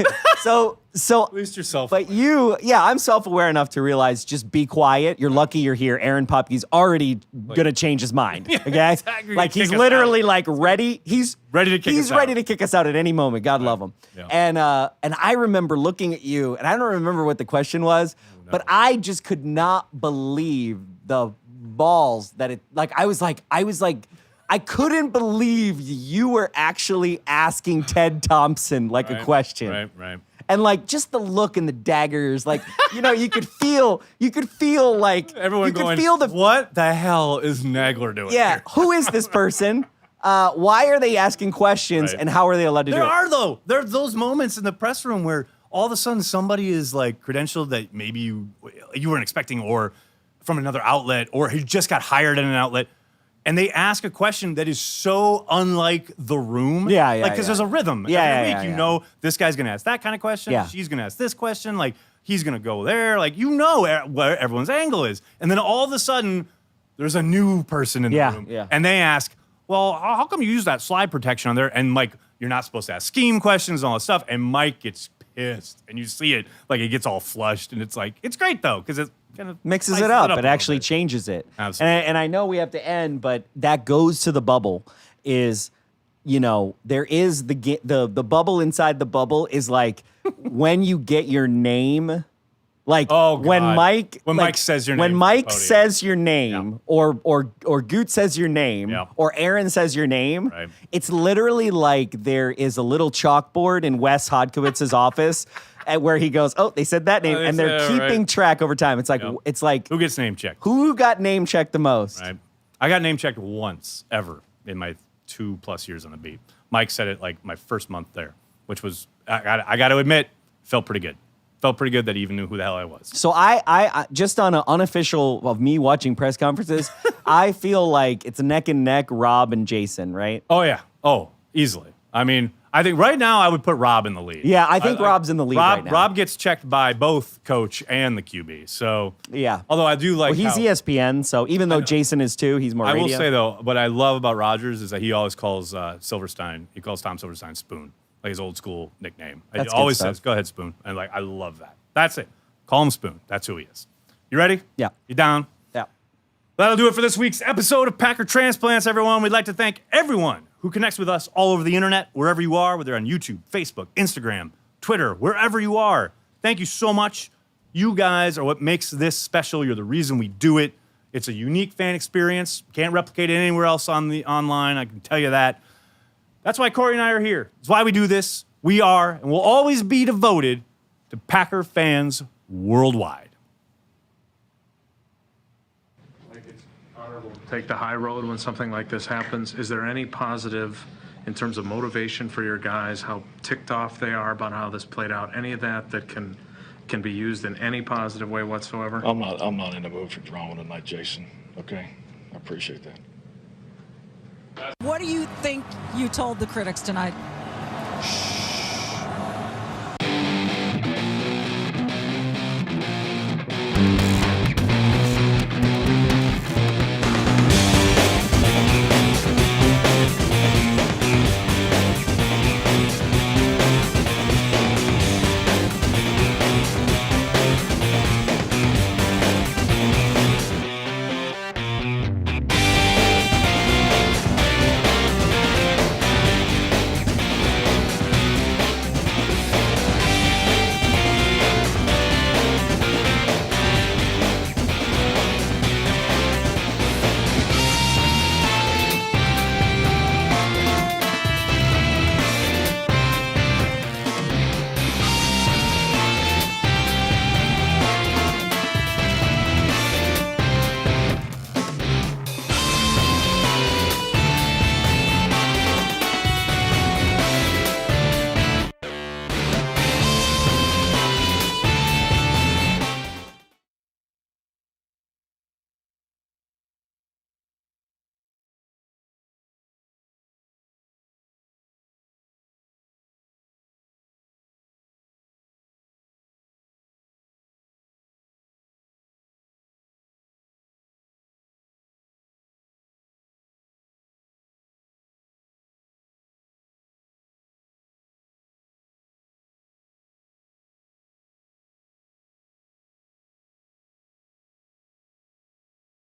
So at least you're self. But I'm self-aware enough to realize, just be quiet. You're lucky you're here. Aaron Pupke's already gonna change his mind, okay? Exactly. Like, he's literally like ready. He's ready to kick us out. ready to kick us out at any moment. God love him. Yeah. And I remember looking at you, and I don't remember what the question was, but I just could not believe the balls that it. Like, I was like. I couldn't believe you were actually asking Ted Thompson like a question. Right. And like just the look and the daggers, like, you know, you could feel like everyone you could going, feel the what the hell is Nagler doing here? Who is this person? Why are they asking questions, and how are they allowed to do it? There are those moments in the press room where all of a sudden somebody is like credentialed that maybe you weren't expecting, or from another outlet, or who just got hired at an outlet. And they ask a question that is so unlike the room. Because there's a rhythm. Every week, you know, this guy's going to ask that kind of question. Yeah. She's going to ask this question. Like, he's going to go there. Like, you know where everyone's angle is. And then all of a sudden, there's a new person in the room. Yeah. And they ask, "Well, how come you use that slide protection on there?" And, like, you're not supposed to ask scheme questions and all that stuff. And Mike gets pissed. And you see it. Like, it gets all flushed. And it's like, it's great, though, because it kind of mixes it up. It actually changes it. Absolutely. And I know we have to end, but that goes to the bubble. Is, you know, there is the bubble inside the bubble is like when you get your name Like Oh, when God. Mike When Mike says your when name Mike on the podium. says your name or Goot says your name Yeah. or Aaron says your name, Right. it's literally like there is a little chalkboard in Wes Hodkowitz's office where he goes, "Oh, they said that name," and they're yeah, keeping right. track over time. It's like Yep. it's like Who gets name checked? who got name checked the most. Right. I got name checked once ever in my 2+ years on the beat. Mike said it like my first month there, which was I got to admit, felt pretty good. Felt pretty good that he even knew who the hell I was. So I just on an unofficial of me watching press conferences, I feel like it's neck and neck, Rob and Jason, right? Oh yeah. Oh, easily. I mean, I think right now I would put Rob in the lead. Yeah, I think Rob's in the lead right now. Rob gets checked by both coach and the QB. So Yeah. although I do like Well, he's how, ESPN, so even though Jason is too, he's more I radio. will say though, what I love about Rodgers is that he always calls Silverstein. He calls Tom Silverstein Spoon, like his old school nickname. He That's good always stuff. says, "Go ahead, Spoon," and like I love that. That's it. Call him Spoon. That's who he is. You ready? Yeah. You down? Yeah. That'll do it for this week's episode of Packer Transplants, everyone. We'd like to thank everyone who connects with us all over the internet, wherever you are, whether on YouTube, Facebook, Instagram, Twitter, wherever you are. Thank you so much. You guys are what makes this special. You're the reason we do it. It's a unique fan experience. Can't replicate it anywhere else on the online. I can tell you that. That's why Corey and I are here. It's why we do this. We are and will always be devoted to Packer fans worldwide. Take the high road when something like this happens. Is there any positive in terms of motivation for your guys, how ticked off they are about how this played out? Any of that can be used in any positive way whatsoever? I'm not in the mood for drama tonight, Jason. Okay? I appreciate that. What do you think you told the critics tonight?